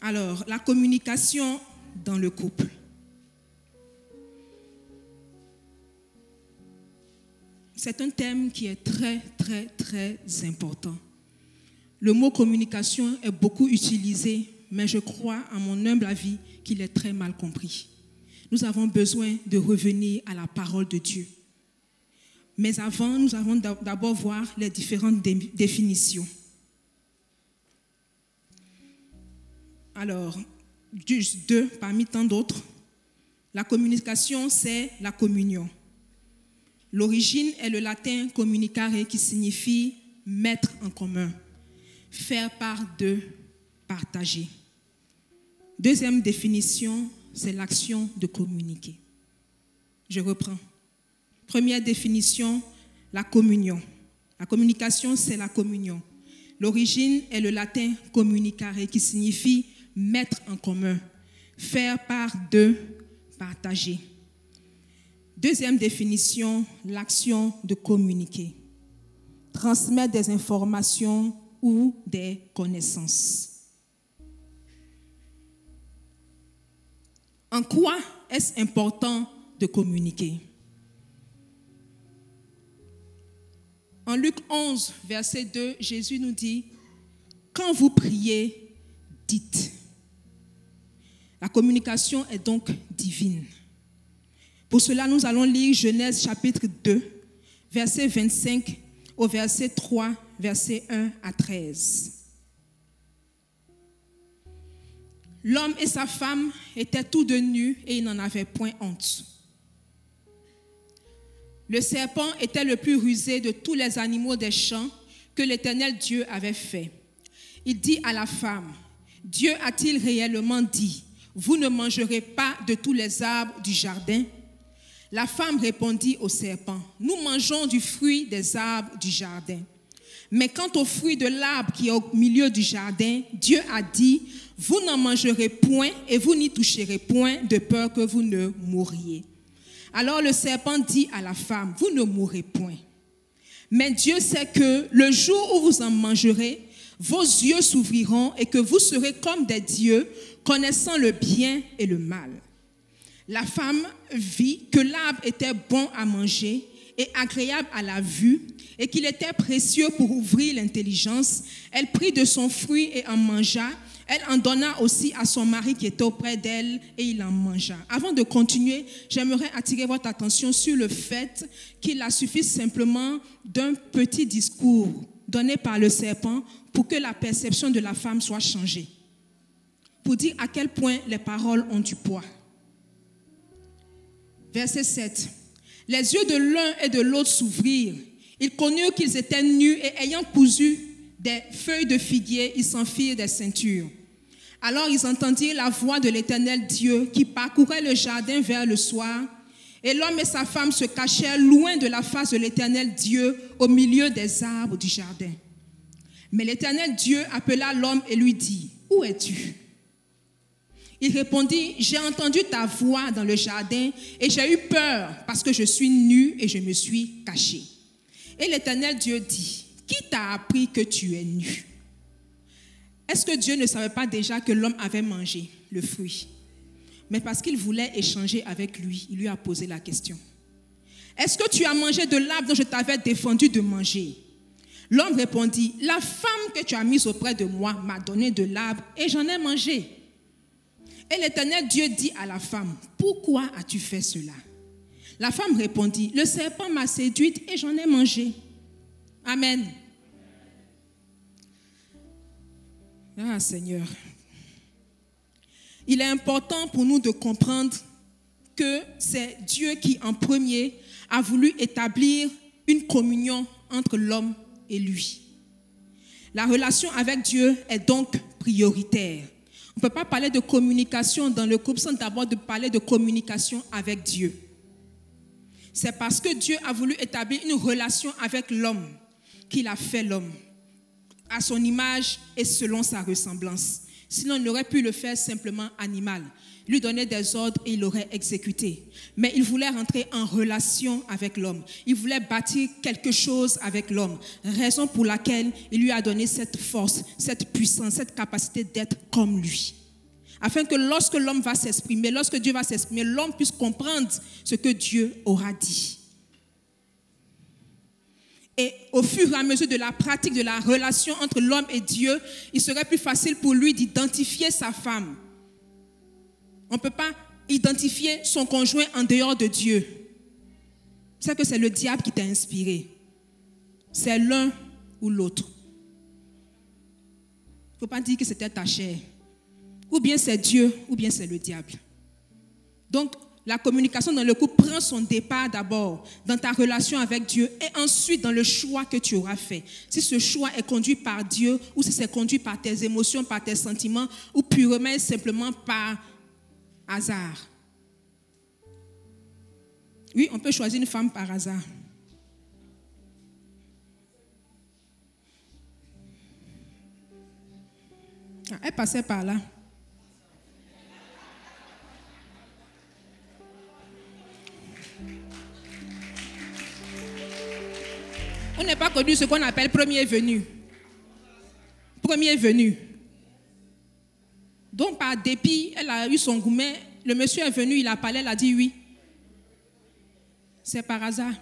Alors, la communication dans le couple. C'est un thème qui est très, très, très important. Le mot communication est beaucoup utilisé, mais je crois, à mon humble avis, qu'il est très mal compris. Nous avons besoin de revenir à la parole de Dieu. Mais avant, nous allons d'abord voir les différentes définitions. Alors, juste deux parmi tant d'autres. La communication, c'est la communion. L'origine est le latin communicare qui signifie mettre en commun, faire part de, partager. Deuxième définition, c'est l'action de communiquer. Je reprends. Première définition, la communion. La communication, c'est la communion. L'origine est le latin communicare qui signifie mettre en commun, faire part de, partager. Deuxième définition, l'action de communiquer. Transmettre des informations ou des connaissances. En quoi est-ce important de communiquer? En Luc 11, verset 2, Jésus nous dit, « Quand vous priez, dites. » La communication est donc divine. Pour cela, nous allons lire Genèse chapitre 2, verset 25 au verset 3, verset 1 à 13. L'homme et sa femme étaient tous deux nus et ils n'en avaient point honte. Le serpent était le plus rusé de tous les animaux des champs que l'Éternel Dieu avait fait. Il dit à la femme, « Dieu a-t-il réellement dit, vous ne mangerez pas de tous les arbres du jardin ?» La femme répondit au serpent, « Nous mangeons du fruit des arbres du jardin. Mais quant au fruit de l'arbre qui est au milieu du jardin, Dieu a dit, vous n'en mangerez point et vous n'y toucherez point de peur que vous ne mouriez. » Alors le serpent dit à la femme, « Vous ne mourrez point. Mais Dieu sait que le jour où vous en mangerez, vos yeux s'ouvriront et que vous serez comme des dieux, connaissant le bien et le mal. » La femme vit que l'arbre était bon à manger et agréable à la vue et qu'il était précieux pour ouvrir l'intelligence. Elle prit de son fruit et en mangea. Elle en donna aussi à son mari qui était auprès d'elle et il en mangea. Avant de continuer, j'aimerais attirer votre attention sur le fait qu'il a suffi simplement d'un petit discours donné par le serpent pour que la perception de la femme soit changée. Pour dire à quel point les paroles ont du poids. Verset 7. Les yeux de l'un et de l'autre s'ouvrirent. Ils connurent qu'ils étaient nus et ayant cousu des feuilles de figuier, ils s'en firent des ceintures. Alors ils entendirent la voix de l'Éternel Dieu qui parcourait le jardin vers le soir. Et l'homme et sa femme se cachèrent loin de la face de l'Éternel Dieu au milieu des arbres du jardin. Mais l'Éternel Dieu appela l'homme et lui dit, « Où es-tu » Il répondit, « J'ai entendu ta voix dans le jardin et j'ai eu peur parce que je suis nu et je me suis caché. » Et l'Éternel Dieu dit, « Qui t'a appris que tu es nu » Est-ce que Dieu ne savait pas déjà que l'homme avait mangé le fruit? Mais parce qu'il voulait échanger avec lui, il lui a posé la question. « Est-ce que tu as mangé de l'arbre dont je t'avais défendu de manger ?» L'homme répondit, « La femme que tu as mise auprès de moi m'a donné de l'arbre et j'en ai mangé. » Et l'Éternel Dieu dit à la femme, « Pourquoi as-tu fait cela ?» La femme répondit, « Le serpent m'a séduite et j'en ai mangé. » Amen. Ah Seigneur. Il est important pour nous de comprendre que c'est Dieu qui en premier a voulu établir une communion entre l'homme et lui. La relation avec Dieu est donc prioritaire. On ne peut pas parler de communication dans le couple sans d'abord de parler de communication avec Dieu. C'est parce que Dieu a voulu établir une relation avec l'homme qu'il a fait l'homme, à son image et selon sa ressemblance. Sinon, il n'aurait pu le faire simplement animal. Lui donner des ordres et il l'aurait exécuté. Mais il voulait rentrer en relation avec l'homme. Il voulait bâtir quelque chose avec l'homme. Raison pour laquelle il lui a donné cette force, cette puissance, cette capacité d'être comme lui. afin que lorsque l'homme va s'exprimer, lorsque Dieu va s'exprimer, l'homme puisse comprendre ce que Dieu aura dit. Et au fur et à mesure de la pratique de la relation entre l'homme et Dieu, il serait plus facile pour lui d'identifier sa femme. On ne peut pas identifier son conjoint en dehors de Dieu. C'est que c'est le diable qui t'a inspiré. C'est l'un ou l'autre. Il ne faut pas dire que c'était ta chair. Ou bien c'est Dieu, ou bien c'est le diable. Donc, la communication dans le couple prend son départ d'abord dans ta relation avec Dieu et ensuite dans le choix que tu auras fait. Si ce choix est conduit par Dieu ou si c'est conduit par tes émotions, par tes sentiments ou purement et simplement par hasard. Oui, on peut choisir une femme par hasard. Elle passait par là. On n'est pas connu ce qu'on appelle premier venu. Premier venu. Donc par dépit, elle a eu son goût, mais le monsieur est venu, il a parlé, elle a dit oui. C'est par hasard.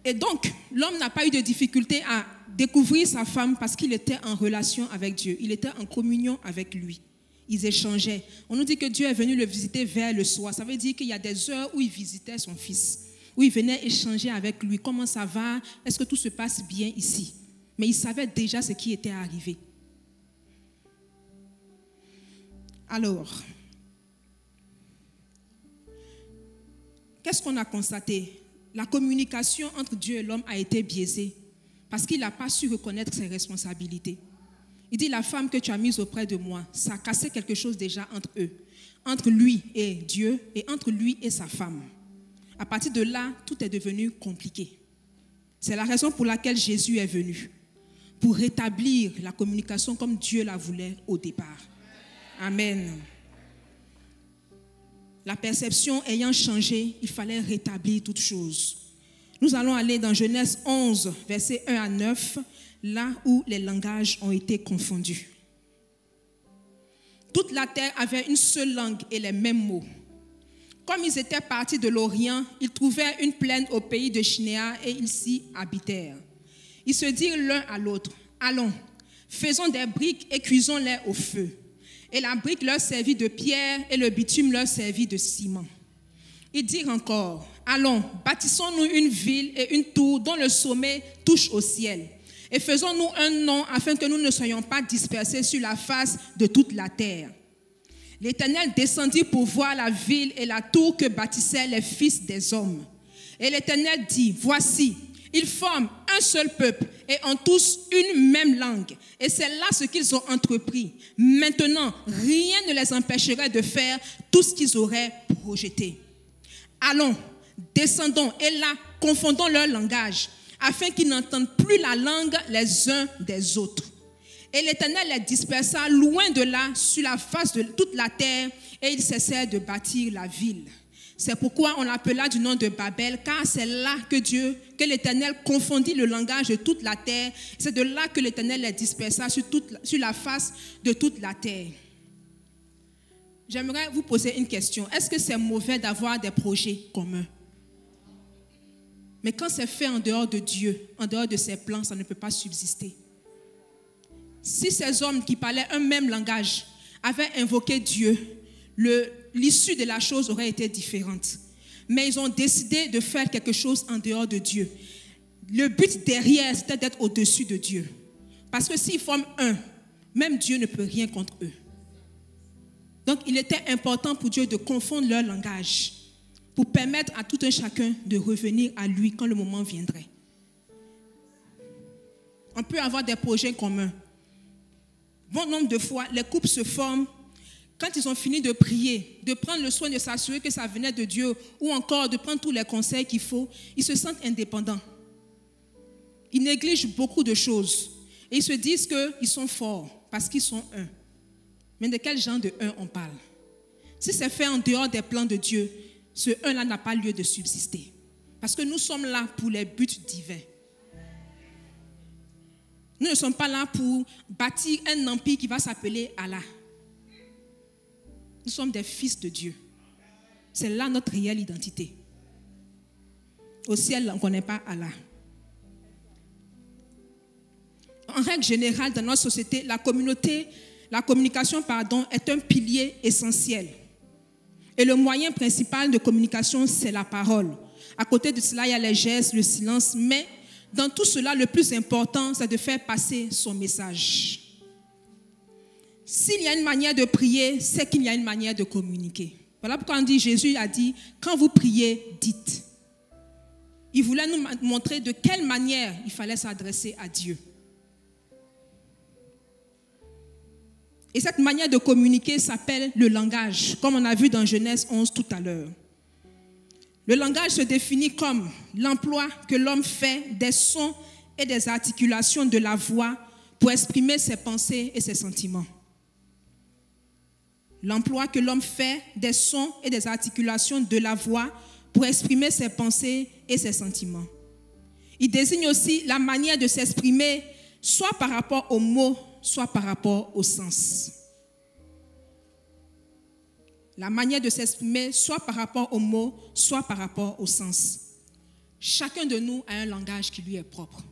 Et donc, l'homme n'a pas eu de difficulté à découvrir sa femme parce qu'il était en relation avec Dieu. Il était en communion avec lui. Ils échangeaient. On nous dit que Dieu est venu le visiter vers le soir. Ça veut dire qu'il y a des heures où il visitait son fils, où il venait échanger avec lui. Comment ça va? Est-ce que tout se passe bien ici? Mais il savait déjà ce qui était arrivé. Alors, qu'est-ce qu'on a constaté? La communication entre Dieu et l'homme a été biaisée parce qu'il n'a pas su reconnaître ses responsabilités. Il dit, la femme que tu as mise auprès de moi, ça a cassé quelque chose déjà entre eux, entre lui et Dieu et entre lui et sa femme. À partir de là, tout est devenu compliqué. C'est la raison pour laquelle Jésus est venu, pour rétablir la communication comme Dieu la voulait au départ. Amen. La perception ayant changé, il fallait rétablir toutes choses. Nous allons aller dans Genèse 11, versets 1 à 9, là où les langages ont été confondus. Toute la terre avait une seule langue et les mêmes mots. Comme ils étaient partis de l'Orient, ils trouvèrent une plaine au pays de Shinéar et ils s'y habitèrent. Ils se dirent l'un à l'autre, allons, faisons des briques et cuisons-les au feu. Et la brique leur servit de pierre et le bitume leur servit de ciment. Ils dirent encore, allons, bâtissons-nous une ville et une tour dont le sommet touche au ciel. Et faisons-nous un nom afin que nous ne soyons pas dispersés sur la face de toute la terre. L'Éternel descendit pour voir la ville et la tour que bâtissaient les fils des hommes. Et l'Éternel dit, voici, ils forment un seul peuple et ont tous une même langue. Et c'est là ce qu'ils ont entrepris. Maintenant, rien ne les empêcherait de faire tout ce qu'ils auraient projeté. Allons, descendons et là, confondons leur langage, afin qu'ils n'entendent plus la langue les uns des autres. Et l'Éternel les dispersa loin de là, sur la face de toute la terre, et ils cessèrent de bâtir la ville. C'est pourquoi on l'appela du nom de Babel, car c'est là que l'Éternel confondit le langage de toute la terre. C'est de là que l'Éternel les dispersa sur la face de toute la terre. J'aimerais vous poser une question. Est-ce que c'est mauvais d'avoir des projets communs? Mais quand c'est fait en dehors de Dieu, en dehors de ses plans, ça ne peut pas subsister. Si ces hommes qui parlaient un même langage avaient invoqué Dieu, l'issue de la chose aurait été différente. Mais ils ont décidé de faire quelque chose en dehors de Dieu. Le but derrière, c'était d'être au-dessus de Dieu. Parce que s'ils forment un, même Dieu ne peut rien contre eux. Donc, il était important pour Dieu de confondre leur langage pour permettre à tout un chacun de revenir à lui quand le moment viendrait. On peut avoir des projets communs. Bon nombre de fois, les couples se forment quand ils ont fini de prier, de prendre le soin de s'assurer que ça venait de Dieu ou encore de prendre tous les conseils qu'il faut. Ils se sentent indépendants. Ils négligent beaucoup de choses et ils se disent qu'ils sont forts parce qu'ils sont un. Mais de quel genre de un on parle? Si c'est fait en dehors des plans de Dieu, ce un-là n'a pas lieu de subsister. Parce que nous sommes là pour les buts divins. Nous ne sommes pas là pour bâtir un empire qui va s'appeler Allah. Nous sommes des fils de Dieu. C'est là notre réelle identité. Au ciel, on ne connaît pas Allah. En règle générale, dans notre société, la communication est un pilier essentiel. Et le moyen principal de communication, c'est la parole. À côté de cela, il y a les gestes, le silence. Mais dans tout cela, le plus important, c'est de faire passer son message. S'il y a une manière de prier, c'est qu'il y a une manière de communiquer. Voilà pourquoi Jésus a dit, quand vous priez, dites. Il voulait nous montrer de quelle manière il fallait s'adresser à Dieu. Et cette manière de communiquer s'appelle le langage, comme on a vu dans Genèse 11 tout à l'heure. Le langage se définit comme l'emploi que l'homme fait des sons et des articulations de la voix pour exprimer ses pensées et ses sentiments. L'emploi que l'homme fait des sons et des articulations de la voix pour exprimer ses pensées et ses sentiments. Il désigne aussi la manière de s'exprimer soit par rapport aux mots, soit par rapport au sens. La manière de s'exprimer soit par rapport aux mots, soit par rapport au sens. Chacun de nous a un langage qui lui est propre.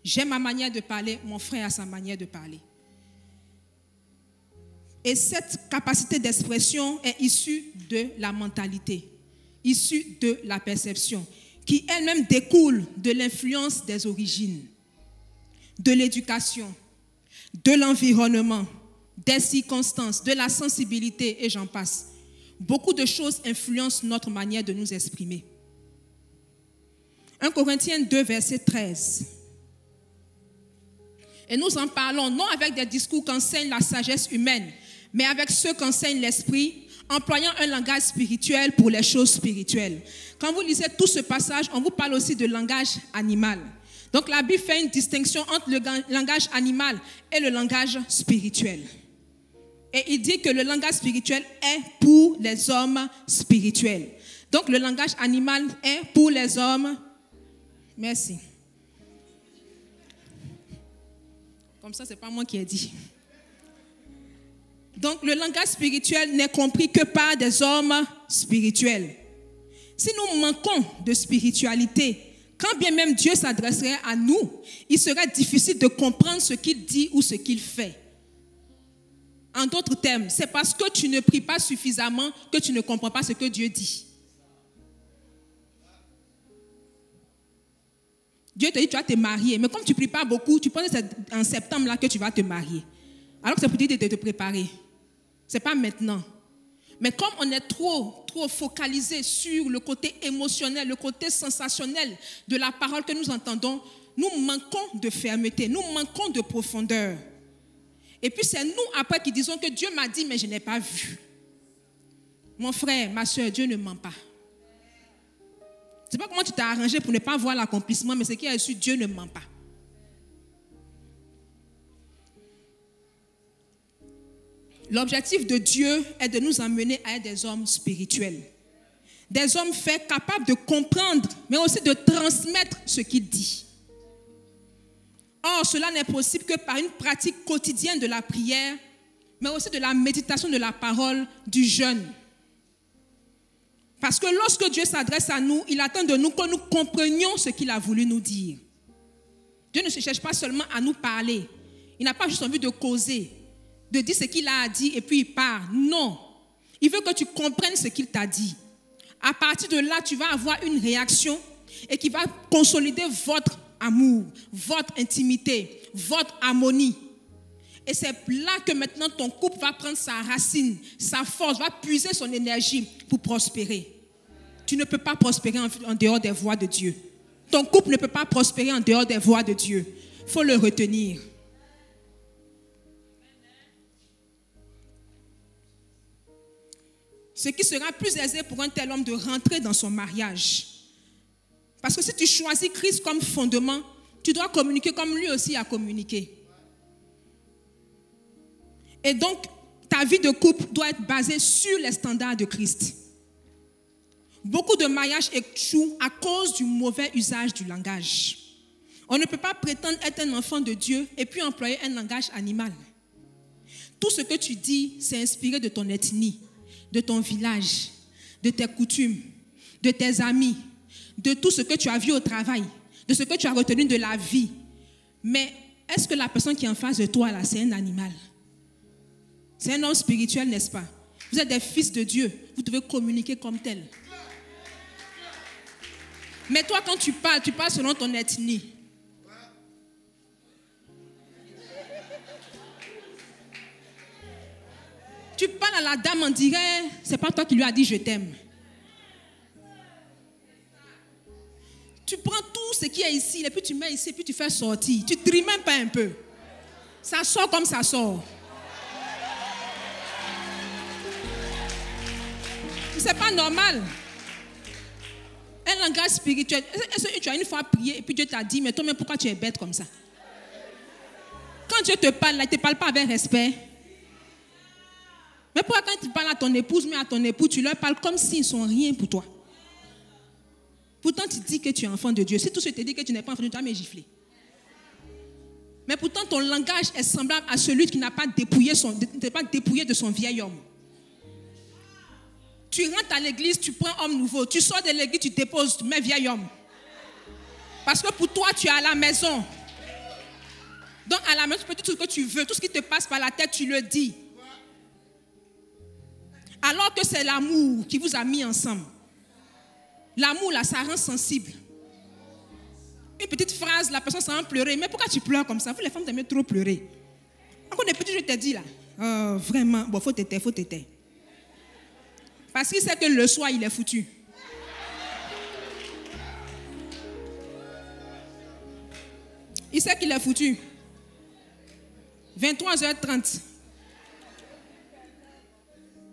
J'ai ma manière de parler, mon frère a sa manière de parler. Et cette capacité d'expression est issue de la mentalité, issue de la perception, qui elle-même découle de l'influence des origines, de l'éducation, de l'environnement, des circonstances, de la sensibilité, et j'en passe. Beaucoup de choses influencent notre manière de nous exprimer. 1 Corinthiens 2, verset 13. Et nous en parlons non avec des discours qu'enseigne la sagesse humaine, mais avec ceux qu'enseigne l'esprit, employant un langage spirituel pour les choses spirituelles. Quand vous lisez tout ce passage, on vous parle aussi de langage animal. Donc la Bible fait une distinction entre le langage animal et le langage spirituel. Et il dit que le langage spirituel est pour les hommes spirituels. Donc le langage animal est pour les hommes. Merci. Comme ça, ce n'est pas moi qui ai dit. Donc le langage spirituel n'est compris que par des hommes spirituels. Si nous manquons de spiritualité, quand bien même Dieu s'adresserait à nous, il serait difficile de comprendre ce qu'il dit ou ce qu'il fait. En d'autres termes, c'est parce que tu ne pries pas suffisamment que tu ne comprends pas ce que Dieu dit. Dieu te dit tu vas te marier, mais comme tu ne pries pas beaucoup, tu penses que c'est en septembre là que tu vas te marier. Alors que c'est pour dire de te préparer. Ce n'est pas maintenant. Mais comme on est trop focalisé sur le côté émotionnel, le côté sensationnel de la parole que nous entendons, nous manquons de fermeté, nous manquons de profondeur. Et puis c'est nous après qui disons que Dieu m'a dit mais je n'ai pas vu. Mon frère, ma soeur, Dieu ne ment pas. Je ne sais pas comment tu t'es arrangé pour ne pas voir l'accomplissement, mais ce qui est reçu, Dieu ne ment pas. L'objectif de Dieu est de nous amener à être des hommes spirituels. Des hommes faits capables de comprendre, mais aussi de transmettre ce qu'il dit. Or, cela n'est possible que par une pratique quotidienne de la prière, mais aussi de la méditation de la parole, du jeûne. Parce que lorsque Dieu s'adresse à nous, il attend de nous que nous comprenions ce qu'il a voulu nous dire. Dieu ne se cherche pas seulement à nous parler. Il n'a pas juste envie de causer, de dire ce qu'il a dit et puis il part. Non. Il veut que tu comprennes ce qu'il t'a dit. À partir de là, tu vas avoir une réaction et qui va consolider votre amour, votre intimité, votre harmonie. Et c'est là que maintenant ton couple va prendre sa racine, sa force, va puiser son énergie pour prospérer. Tu ne peux pas prospérer en dehors des voies de Dieu. Ton couple ne peut pas prospérer en dehors des voies de Dieu. Il faut le retenir. Ce qui sera plus aisé pour un tel homme de rentrer dans son mariage. Parce que si tu choisis Christ comme fondement, tu dois communiquer comme lui aussi a communiqué. Et donc, ta vie de couple doit être basée sur les standards de Christ. Beaucoup de mariages échouent à cause du mauvais usage du langage. On ne peut pas prétendre être un enfant de Dieu et puis employer un langage animal. Tout ce que tu dis, c'est inspiré de ton ethnie, de ton village, de tes coutumes, de tes amis, de tout ce que tu as vu au travail, de ce que tu as retenu de la vie. Mais est-ce que la personne qui est en face de toi, là, c'est un animal? C'est un homme spirituel, n'est-ce pas? Vous êtes des fils de Dieu. Vous devez communiquer comme tel. Mais toi, quand tu parles selon ton ethnie. Tu parles à la dame, on dirait, c'est pas toi qui lui as dit je t'aime. Tu prends tout ce qui est ici, et puis tu mets ici, et puis tu fais sortir. Tu ne tries même pas un peu. Ça sort comme ça sort. C'est pas normal. Un langage spirituel. Est-ce que tu as une fois prié et puis Dieu t'a dit, mais toi-même, pourquoi tu es bête comme ça? Quand Dieu te parle, là, il ne te parle pas avec respect. Mais pourquoi quand tu parles à ton épouse, mais à ton époux, tu leur parles comme s'ils ne sont rien pour toi? Pourtant, tu dis que tu es enfant de Dieu. Si tout ce te dit que tu n'es pas enfant de Dieu, tu vas me gifler. Mais pourtant, ton langage est semblable à celui qui n'a pas dépouillé de son vieil homme. Tu rentres à l'église, tu prends homme nouveau. Tu sors de l'église, tu déposes, tu mets vieil homme. Parce que pour toi, tu es à la maison. Donc, à la maison, tu peux dire tout ce que tu veux. Tout ce qui te passe par la tête, tu le dis. Alors que c'est l'amour qui vous a mis ensemble. L'amour, là, ça rend sensible. Une petite phrase, la personne s'en va pleurer. Mais pourquoi tu pleures comme ça? Vous, les femmes, vous aimez trop pleurer. Encore des petits, je t'ai dit là. Oh, vraiment, bon, faut t'aider. Parce qu'il sait que le soir, il est foutu. Il sait qu'il est foutu. 23h30.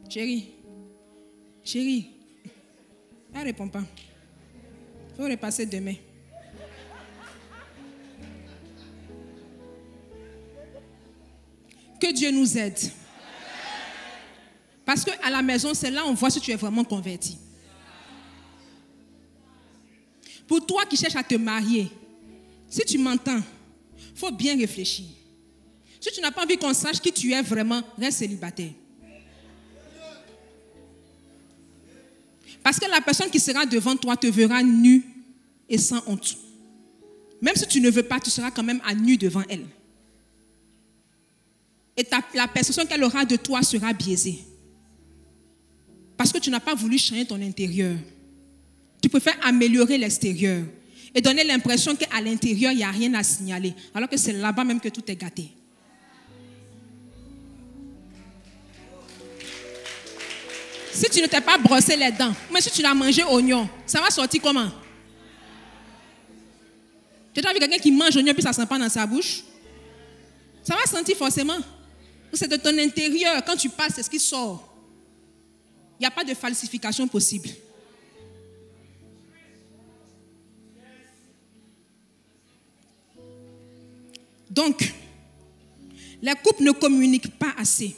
Chérie. Elle ne répond pas. Il faut repasser demain. Que Dieu nous aide. Parce qu'à la maison, c'est là où on voit si tu es vraiment converti. Pour toi qui cherches à te marier, si tu m'entends, il faut bien réfléchir. Si tu n'as pas envie qu'on sache qui tu es vraiment, reste célibataire. Parce que la personne qui sera devant toi te verra nu et sans honte. Même si tu ne veux pas, tu seras quand même à nu devant elle. Et la perception qu'elle aura de toi sera biaisée. Parce que tu n'as pas voulu changer ton intérieur. Tu préfères améliorer l'extérieur et donner l'impression qu'à l'intérieur, il n'y a rien à signaler. Alors que c'est là-bas même que tout est gâté. Si tu ne t'es pas brossé les dents, mais si tu l'as mangé oignon, ça va sortir comment? Tu as déjà vu quelqu'un qui mange oignon puis ça ne sent pas dans sa bouche? Ça va sentir forcément. C'est de ton intérieur. Quand tu passes, c'est ce qui sort. Il n'y a pas de falsification possible. Donc, les couples ne communiquent pas assez.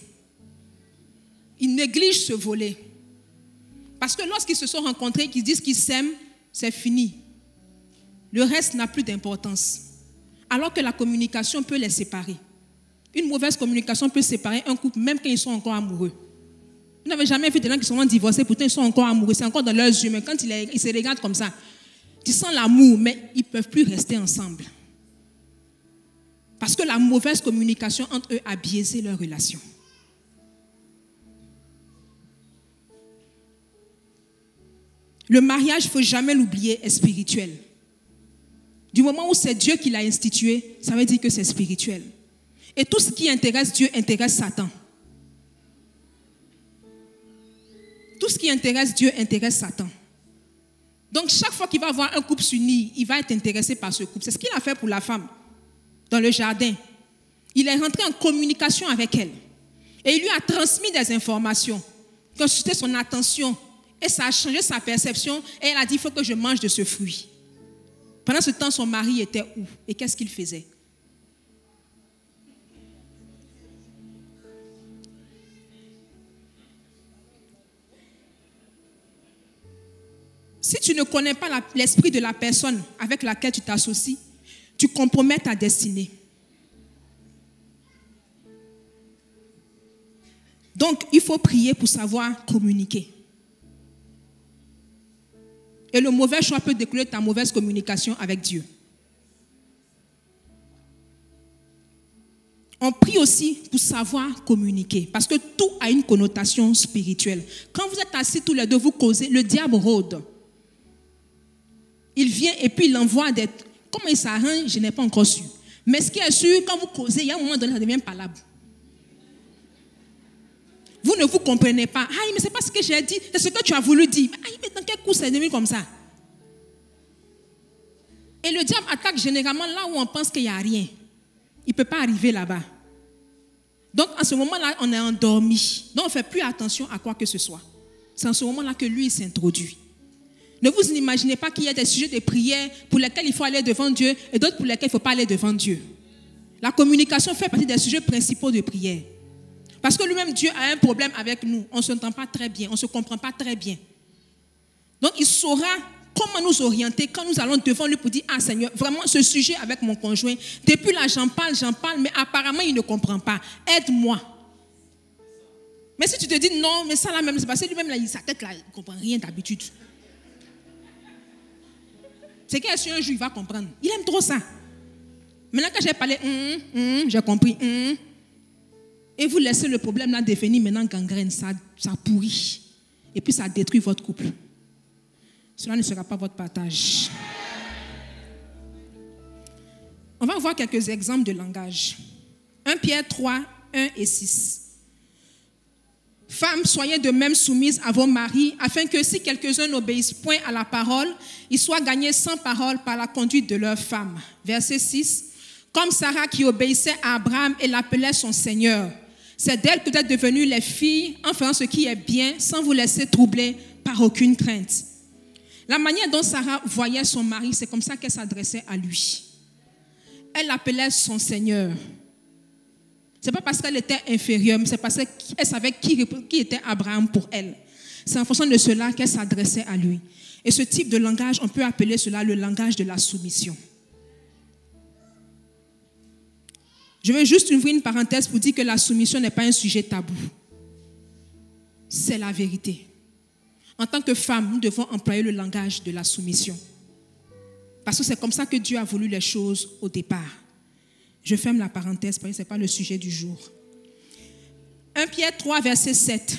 Ils négligent ce volet. Parce que lorsqu'ils se sont rencontrés, qu'ils disent qu'ils s'aiment, c'est fini. Le reste n'a plus d'importance. Alors que la communication peut les séparer. Une mauvaise communication peut séparer un couple même quand ils sont encore amoureux. Vous n'avez jamais vu des gens qui sont divorcés, pourtant ils sont encore amoureux, c'est encore dans leurs yeux, mais quand ils se regardent comme ça, tu sens l'amour, mais ils ne peuvent plus rester ensemble. Parce que la mauvaise communication entre eux a biaisé leur relation. Le mariage, il ne faut jamais l'oublier, est spirituel. Du moment où c'est Dieu qui l'a institué, ça veut dire que c'est spirituel. Et tout ce qui intéresse Dieu intéresse Satan. Tout ce qui intéresse Dieu intéresse Satan. Donc chaque fois qu'il va voir un couple s'unir, il va être intéressé par ce couple. C'est ce qu'il a fait pour la femme dans le jardin. Il est rentré en communication avec elle. Et il lui a transmis des informations qui ont suscité son attention. Et ça a changé sa perception. Et elle a dit, il faut que je mange de ce fruit. Pendant ce temps, son mari était où? Et qu'est-ce qu'il faisait? Si tu ne connais pas l'esprit de la personne avec laquelle tu t'associes, tu compromets ta destinée. Donc, il faut prier pour savoir communiquer. Et le mauvais choix peut découler de ta mauvaise communication avec Dieu. On prie aussi pour savoir communiquer, parce que tout a une connotation spirituelle. Quand vous êtes assis tous les deux, vous causez, le diable rôde. Il vient et puis il envoie des... Comment il s'arrange, je n'ai pas encore su. Mais ce qui est sûr, quand vous causez, il y a un moment donné, ça devient palabre. Vous ne vous comprenez pas. Aïe, mais ce n'est pas ce que j'ai dit, c'est ce que tu as voulu dire. Aïe, mais dans quel coup c'est devenu comme ça? Et le diable attaque généralement là où on pense qu'il n'y a rien. Il ne peut pas arriver là-bas. Donc, en ce moment-là, on est endormi. Donc, on ne fait plus attention à quoi que ce soit. C'est en ce moment-là que lui, il s'introduit. Ne vous imaginez pas qu'il y a des sujets de prière pour lesquels il faut aller devant Dieu et d'autres pour lesquels il ne faut pas aller devant Dieu. La communication fait partie des sujets principaux de prière. Parce que lui-même, Dieu a un problème avec nous. On ne s'entend pas très bien, on ne se comprend pas très bien. Donc, il saura comment nous orienter quand nous allons devant lui pour dire, ah Seigneur, vraiment ce sujet avec mon conjoint, depuis là j'en parle, mais apparemment il ne comprend pas. Aide-moi. Mais si tu te dis, non, mais ça là même, c'est parce que lui-même, là, sa tête là, il ne comprend rien d'habitude. C'est qu'un jour, il va comprendre. Il aime trop ça. Maintenant que j'ai parlé, j'ai compris. Et vous laissez le problème là devenir maintenant gangrène, ça pourrit. Et puis ça détruit votre couple. Cela ne sera pas votre partage. On va voir quelques exemples de langage. 1 Pierre 3, 1 et 6. Femmes, soyez de même soumises à vos maris, afin que si quelques-uns n'obéissent point à la parole, ils soient gagnés sans parole par la conduite de leurs femmes. Verset 6. Comme Sarah qui obéissait à Abraham et l'appelait son Seigneur. C'est d'elle que vous êtes devenues les filles en faisant ce qui est bien, sans vous laisser troubler par aucune crainte. La manière dont Sarah voyait son mari, c'est comme ça qu'elle s'adressait à lui. Elle l'appelait son Seigneur. Ce n'est pas parce qu'elle était inférieure, mais c'est parce qu'elle savait qui était Abraham pour elle. C'est en fonction de cela qu'elle s'adressait à lui. Et ce type de langage, on peut appeler cela le langage de la soumission. Je vais juste ouvrir une parenthèse pour dire que la soumission n'est pas un sujet tabou. C'est la vérité. En tant que femme, nous devons employer le langage de la soumission. Parce que c'est comme ça que Dieu a voulu les choses au départ. Je ferme la parenthèse parce que ce n'est pas le sujet du jour. 1 Pierre 3, verset 7.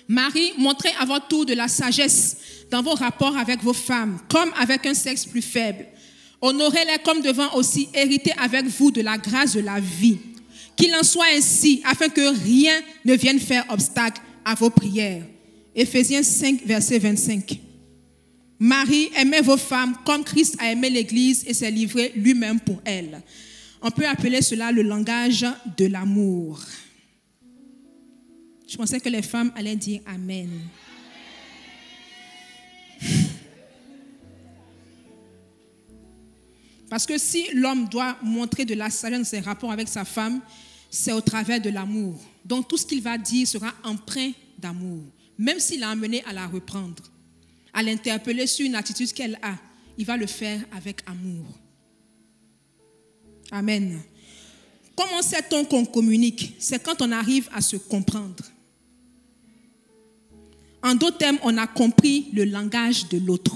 Marie, montrez à votre tour de la sagesse dans vos rapports avec vos femmes, comme avec un sexe plus faible. Honorez-les comme devant aussi hériter avec vous de la grâce de la vie. Qu'il en soit ainsi, afin que rien ne vienne faire obstacle à vos prières. Éphésiens 5, verset 25. Marie, aimez vos femmes comme Christ a aimé l'Église et s'est livré lui-même pour elle. On peut appeler cela le langage de l'amour. Je pensais que les femmes allaient dire Amen. Parce que si l'homme doit montrer de la sagesse dans ses rapports avec sa femme, c'est au travers de l'amour. Donc tout ce qu'il va dire sera empreint d'amour. Même s'il l'a amené à la reprendre, à l'interpeller sur une attitude qu'elle a, il va le faire avec amour. Amen. Comment sait-on qu'on communique? C'est quand on arrive à se comprendre. En d'autres termes, on a compris le langage de l'autre.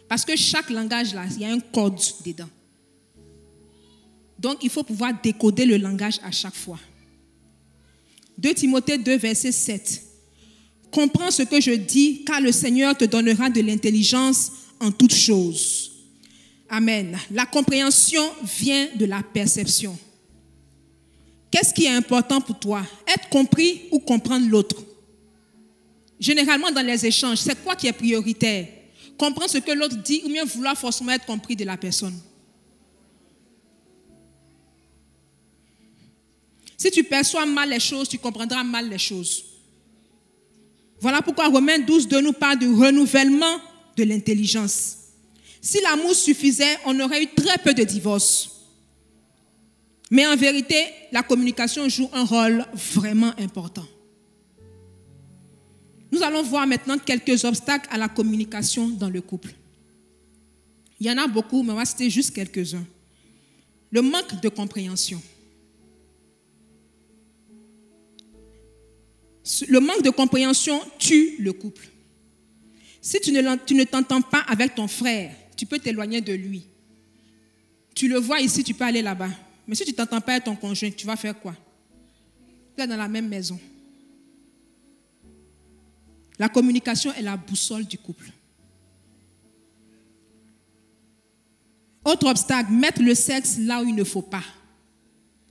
Parce que chaque langage, là, il y a un code dedans. Donc, il faut pouvoir décoder le langage à chaque fois. 2 Timothée 2, verset 7. Comprends ce que je dis, car le Seigneur te donnera de l'intelligence en toutes choses. Amen. La compréhension vient de la perception. Qu'est-ce qui est important pour toi? Être compris ou comprendre l'autre? Généralement, dans les échanges, c'est quoi qui est prioritaire? Comprendre ce que l'autre dit ou bien vouloir forcément être compris de la personne? Si tu perçois mal les choses, tu comprendras mal les choses. Voilà pourquoi Romains 12, 2 nous parle du renouvellement de l'intelligence. Si l'amour suffisait, on aurait eu très peu de divorces. Mais en vérité, la communication joue un rôle vraiment important. Nous allons voir maintenant quelques obstacles à la communication dans le couple. Il y en a beaucoup, mais on va citer juste quelques-uns. Le manque de compréhension. Le manque de compréhension tue le couple. Si tu ne t'entends pas avec ton frère, tu peux t'éloigner de lui. Tu le vois ici, tu peux aller là-bas. Mais si tu ne t'entends pas avec ton conjoint, tu vas faire quoi? Tu es dans la même maison. La communication est la boussole du couple. Autre obstacle, mettre le sexe là où il ne faut pas.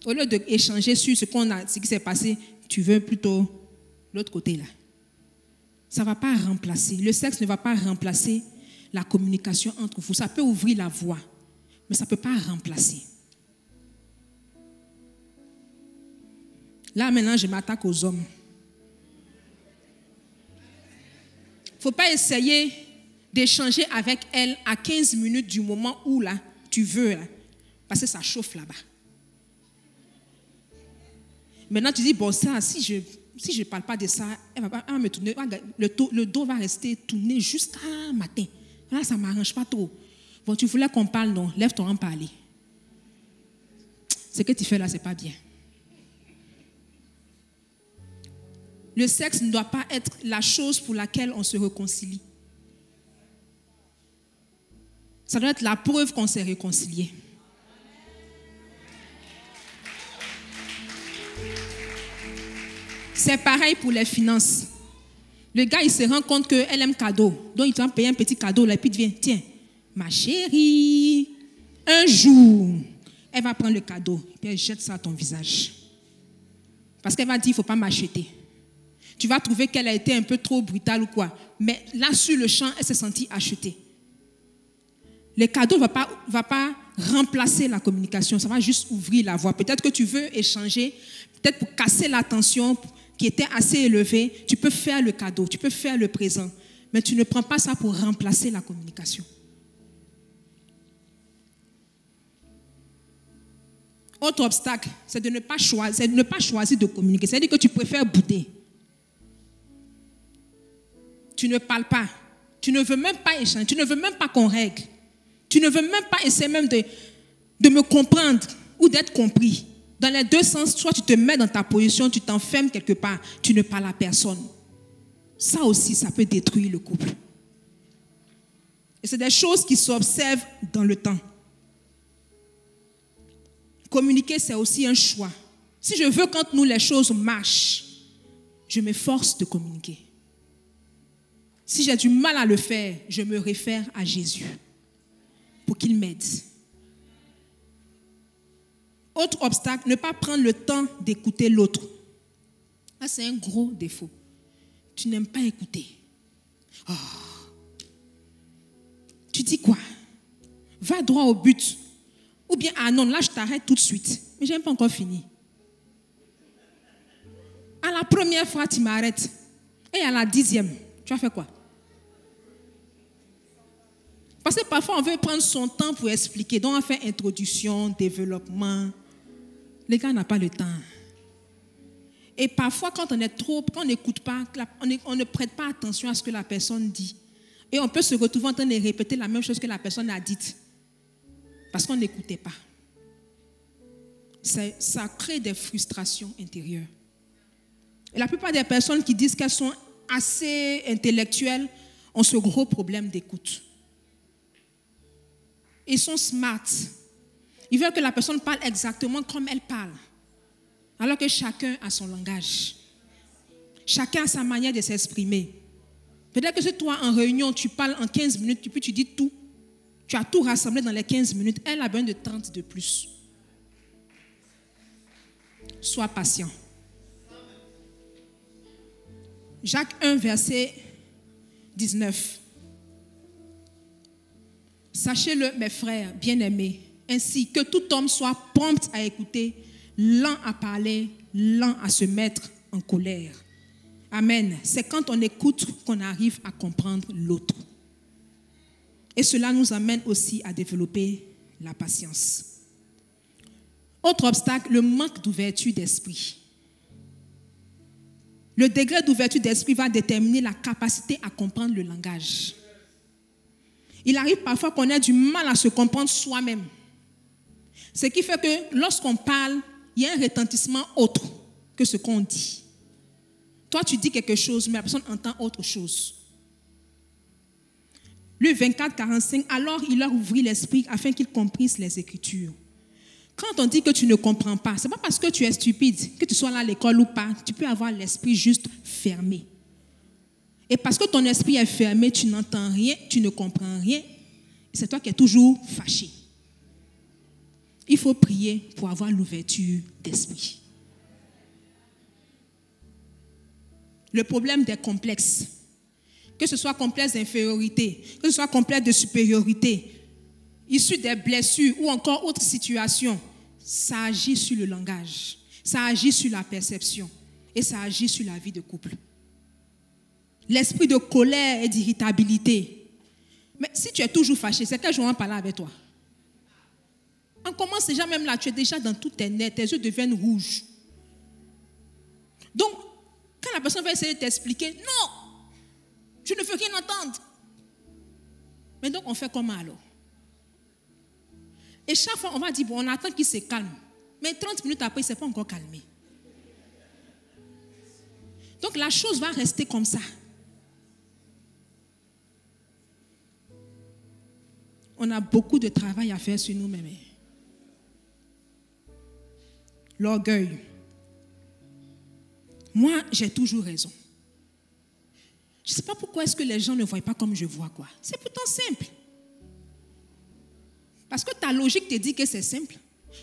Au lieu d'échanger sur ce qui s'est passé, tu veux plutôt l'autre côté là. Ça ne va pas remplacer. Le sexe ne va pas remplacer la communication entre vous. Ça peut ouvrir la voie, mais ça ne peut pas remplacer. Là, maintenant, je m'attaque aux hommes. Il ne faut pas essayer d'échanger avec elle à 15 minutes du moment où là, tu veux, là, parce que ça chauffe là-bas. Maintenant, tu dis, bon, ça, si je ne parle pas de ça, elle va me tourner, le dos va rester tourné jusqu'à matin. Là, ça ne m'arrange pas trop. Bon, tu voulais qu'on parle, non? Lève-toi en parler. Ce que tu fais là, ce n'est pas bien. Le sexe ne doit pas être la chose pour laquelle on se réconcilie. Ça doit être la preuve qu'on s'est réconcilié. C'est pareil pour les finances. Le gars, il se rend compte qu'elle aime cadeau. Donc, il te paye un petit cadeau, là, et puis il dit, tiens, ma chérie, un jour, elle va prendre le cadeau, et puis elle jette ça à ton visage. Parce qu'elle va dire, il ne faut pas m'acheter. Tu vas trouver qu'elle a été un peu trop brutale ou quoi. Mais là, sur le champ, elle s'est sentie achetée. Le cadeau ne va pas remplacer la communication, ça va juste ouvrir la voie. Peut-être que tu veux échanger, peut-être pour casser la tension qui était assez élevée, tu peux faire le cadeau, tu peux faire le présent, mais tu ne prends pas ça pour remplacer la communication. Autre obstacle, c'est de ne pas choisir de communiquer. C'est-à-dire que tu préfères bouder. Tu ne parles pas. Tu ne veux même pas échanger. Tu ne veux même pas qu'on règle. Tu ne veux même pas essayer même de me comprendre ou d'être compris. Dans les deux sens, soit tu te mets dans ta position, tu t'enfermes quelque part, tu ne parles à personne. Ça aussi, ça peut détruire le couple. Et c'est des choses qui s'observent dans le temps. Communiquer, c'est aussi un choix. Si je veux qu'entre nous les choses marchent, je m'efforce de communiquer. Si j'ai du mal à le faire, je me réfère à Jésus pour qu'il m'aide. Autre obstacle, ne pas prendre le temps d'écouter l'autre. Ça, c'est un gros défaut. Tu n'aimes pas écouter. Oh. Tu dis quoi? Va droit au but. Ou bien, ah non, là, je t'arrête tout de suite. Mais je n'ai pas encore fini. À la première fois, tu m'arrêtes. Et à la 10e, tu vas faire quoi? Parce que parfois, on veut prendre son temps pour expliquer. Donc, on fait introduction, développement. Les gars n'ont pas le temps. Et parfois, quand on n'écoute pas, on ne prête pas attention à ce que la personne dit. Et on peut se retrouver en train de répéter la même chose que la personne a dite. Parce qu'on n'écoutait pas. Ça crée des frustrations intérieures. Et la plupart des personnes qui disent qu'elles sont assez intellectuelles ont ce gros problème d'écoute. Ils sont smart. Ils veulent que la personne parle exactement comme elle parle. Alors que chacun a son langage. Chacun a sa manière de s'exprimer. Peut-être que si toi, en réunion, tu parles en 15 minutes, puis tu dis tout. Tu as tout rassemblé dans les 15 minutes. Elle a besoin de 30 de plus. Sois patient. Jacques 1, verset 19. Sachez-le, mes frères bien-aimés, ainsi que tout homme soit prompt à écouter, lent à parler, lent à se mettre en colère. Amen. C'est quand on écoute qu'on arrive à comprendre l'autre. Et cela nous amène aussi à développer la patience. Autre obstacle, le manque d'ouverture d'esprit. Le degré d'ouverture d'esprit va déterminer la capacité à comprendre le langage. Il arrive parfois qu'on ait du mal à se comprendre soi-même. Ce qui fait que lorsqu'on parle, il y a un retentissement autre que ce qu'on dit. Toi, tu dis quelque chose, mais la personne entend autre chose. Luc 24, 45, alors il leur ouvrit l'esprit afin qu'ils comprissent les Écritures. Quand on dit que tu ne comprends pas, ce n'est pas parce que tu es stupide, que tu sois là à l'école ou pas, tu peux avoir l'esprit juste fermé. Et parce que ton esprit est fermé, tu n'entends rien, tu ne comprends rien, c'est toi qui es toujours fâché. Il faut prier pour avoir l'ouverture d'esprit. Le problème des complexes, que ce soit complexe d'infériorité, que ce soit complexe de supériorité, issu des blessures ou encore autres situations, ça agit sur le langage, ça agit sur la perception et ça agit sur la vie de couple. L'esprit de colère et d'irritabilité. Mais si tu es toujours fâché, c'est quel jour on va parler avec toi? On commence déjà même là, tu es déjà dans tous tes nerfs, tes yeux deviennent rouges. Donc, quand la personne va essayer de t'expliquer, non, je ne veux rien entendre. Mais donc, on fait comment alors? Et chaque fois, on va dire, bon, on attend qu'il se calme. Mais 30 minutes après, il ne s'est pas encore calmé. Donc, la chose va rester comme ça. On a beaucoup de travail à faire sur nous-mêmes. L'orgueil. Moi, j'ai toujours raison. Je ne sais pas pourquoi est-ce que les gens ne voient pas comme je vois quoi. C'est pourtant simple. Parce que ta logique te dit que c'est simple.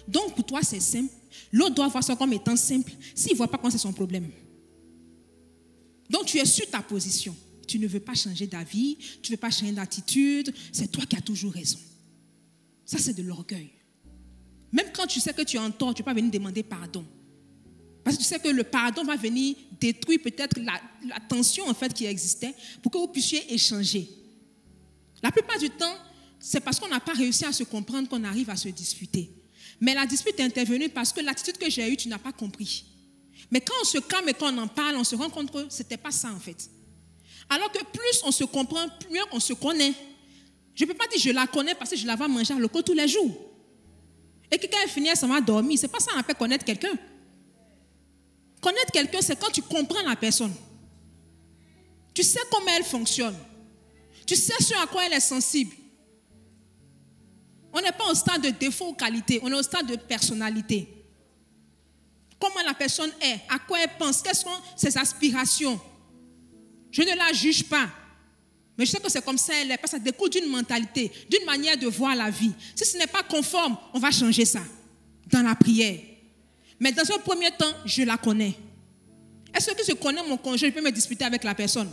Donc pour toi c'est simple. L'autre doit voir ça comme étant simple. S'il ne voit pas comment c'est son problème. Donc tu es sur ta position. Tu ne veux pas changer d'avis. Tu ne veux pas changer d'attitude. C'est toi qui as toujours raison. Ça c'est de l'orgueil. Même quand tu sais que tu es en tort, tu ne peux pas venir demander pardon. Parce que tu sais que le pardon va venir détruire peut-être la tension en fait qui existait pour que vous puissiez échanger. La plupart du temps, c'est parce qu'on n'a pas réussi à se comprendre qu'on arrive à se disputer. Mais la dispute est intervenue parce que l'attitude que j'ai eue, tu n'as pas compris. Mais quand on se calme et qu'on en parle, on se rend compte que ce n'était pas ça en fait. Alors que plus on se comprend, plus on se connaît. Je ne peux pas dire je la connais parce que je la vois manger à l'eau tous les jours. Et que quand elle finit, ça va dormir. Ce n'est pas ça qu'on appelle connaître quelqu'un. Connaître quelqu'un, c'est quand tu comprends la personne. Tu sais comment elle fonctionne. Tu sais sur à quoi elle est sensible. On n'est pas au stade de défaut ou qualité, on est au stade de personnalité. Comment la personne est, à quoi elle pense, quelles sont ses aspirations. Je ne la juge pas. Mais je sais que c'est comme ça elle est, parce que ça découle d'une mentalité, d'une manière de voir la vie. Si ce n'est pas conforme, on va changer ça dans la prière. Mais dans un premier temps, je la connais. Est-ce que je connais mon conjoint, je peux me disputer avec la personne?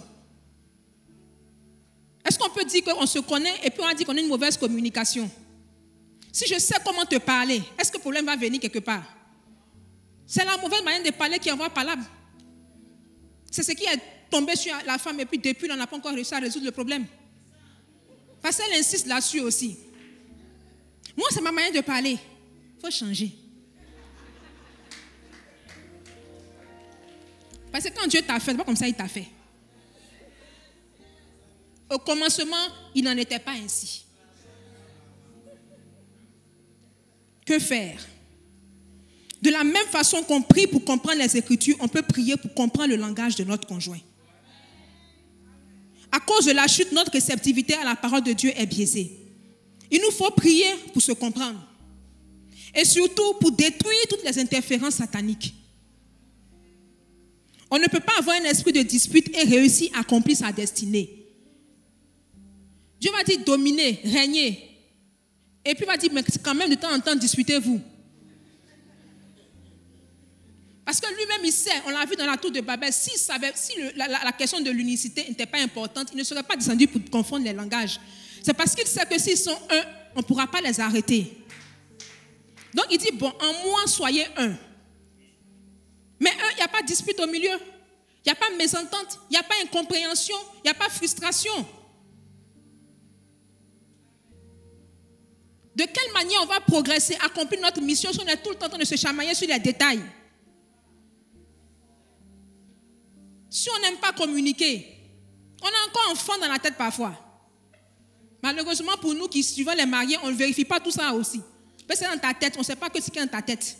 Est-ce qu'on peut dire qu'on se connaît et puis on a dit qu'on a une mauvaise communication? Si je sais comment te parler, est-ce que le problème va venir quelque part? C'est la mauvaise manière de parler qui envoie par là. C'est ce qui est tombé sur la femme et puis depuis, on n'a pas encore réussi à résoudre le problème. Parce qu'elle insiste là-dessus aussi. Moi, c'est ma manière de parler. Il faut changer. Parce que quand Dieu t'a fait, c'est pas comme ça il t'a fait. Au commencement, il n'en était pas ainsi. Que faire? De la même façon qu'on prie pour comprendre les Écritures, on peut prier pour comprendre le langage de notre conjoint. À cause de la chute, notre réceptivité à la parole de Dieu est biaisée. Il nous faut prier pour se comprendre. Et surtout pour détruire toutes les interférences sataniques. On ne peut pas avoir un esprit de dispute et réussir à accomplir sa destinée. Dieu va dire dominer, régner. Et puis il va dire, mais quand même de temps en temps, disputez-vous. Parce que lui-même, il sait, on l'a vu dans la tour de Babel, si la question de l'unicité n'était pas importante, il ne serait pas descendu pour confondre les langages. C'est parce qu'il sait que s'ils sont un, on ne pourra pas les arrêter. Donc il dit, bon, en moi, soyez un. Mais un, il n'y a pas de dispute au milieu. Il n'y a pas de mésentente, il n'y a pas d'incompréhension, il n'y a pas de frustration. De quelle manière on va progresser, accomplir notre mission si on est tout le temps en train de se chamailler sur les détails? Si on n'aime pas communiquer, on est encore enfant dans la tête parfois. Malheureusement, pour nous qui suivons les mariés, on ne vérifie pas tout ça aussi. Mais c'est dans ta tête, on ne sait pas que ce qui est dans ta tête.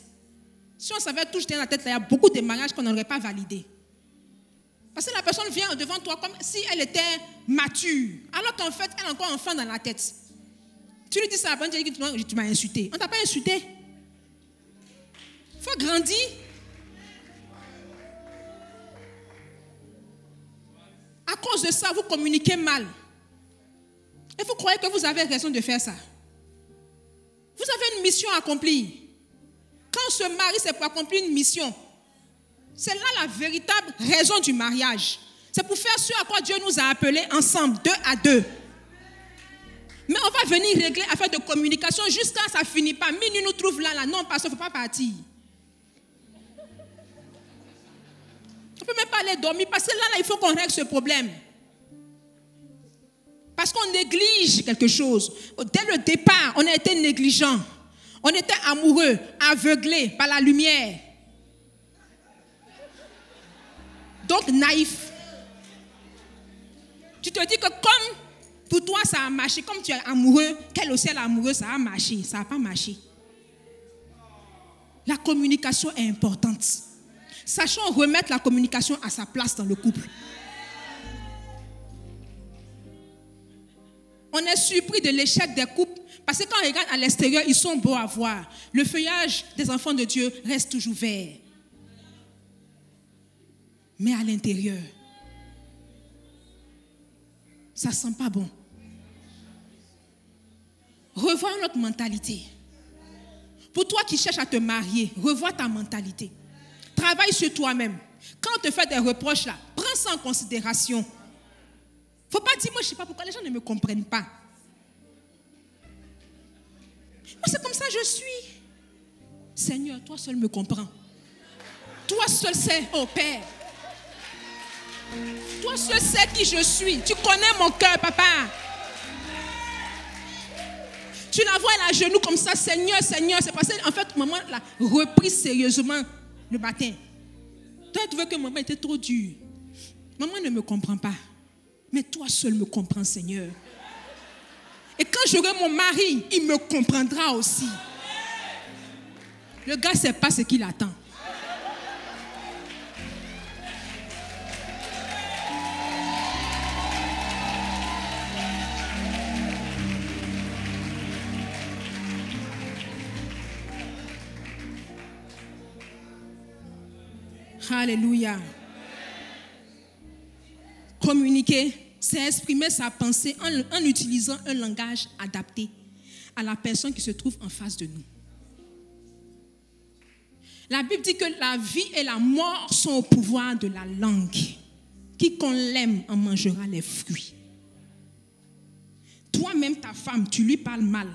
Si on savait tout ce qui est dans ta tête, il y a beaucoup de mariages qu'on n'aurait pas validés. Parce que la personne vient devant toi comme si elle était mature, alors qu'en fait, elle est encore enfant dans la tête. Tu lui dis ça, après, tu dis que tu m'as insulté. On ne t'a pas insulté. Il faut grandir. À cause de ça, vous communiquez mal. Et vous croyez que vous avez raison de faire ça. Vous avez une mission à accomplir. Quand on se marie, c'est pour accomplir une mission. C'est là la véritable raison du mariage. C'est pour faire ce à quoi Dieu nous a appelés ensemble, 2 à 2. Mais on va venir régler affaire de communication jusqu'à ça ne finit pas. Minuit nous trouve là. Non, parce qu'il ne faut pas partir. On ne peut même pas aller dormir parce que là, il faut qu'on règle ce problème. Parce qu'on néglige quelque chose. Dès le départ, on a été négligent. On était amoureux, aveuglés par la lumière. Donc naïf. Tu te dis que comme pour toi ça a marché, comme tu es amoureux, qu'elle aussi est amoureuse, ça a marché. Ça n'a pas marché. La communication est importante. Sachons remettre la communication à sa place dans le couple. On est surpris de l'échec des couples parce que quand on regarde à l'extérieur, ils sont beaux à voir. Le feuillage des enfants de Dieu reste toujours vert. Mais à l'intérieur, ça ne sent pas bon. Revois notre mentalité. Pour toi qui cherches à te marier, revois ta mentalité. Travaille sur toi-même. Quand on te fait des reproches là, prends ça en considération. Il ne faut pas dire, moi je ne sais pas pourquoi les gens ne me comprennent pas. Moi c'est comme ça je suis. Seigneur, toi seul me comprends. Toi seul sais, oh Père. Toi seul sais qui je suis. Tu connais mon cœur, papa. Tu la vois, elle a genoux comme ça, Seigneur, Seigneur. C'est parce qu'en fait, maman l'a repris sérieusement le matin. Toi, tu veux que maman était trop dure. Maman ne me comprend pas. Mais toi seul me comprends, Seigneur. Et quand j'aurai mon mari, il me comprendra aussi. Le gars ne sait pas ce qu'il attend. Alléluia. Communiquer, c'est exprimer sa pensée en utilisant un langage adapté à la personne qui se trouve en face de nous. La Bible dit que la vie et la mort sont au pouvoir de la langue. Quiconque l'aime en mangera les fruits. Toi-même, ta femme, tu lui parles mal.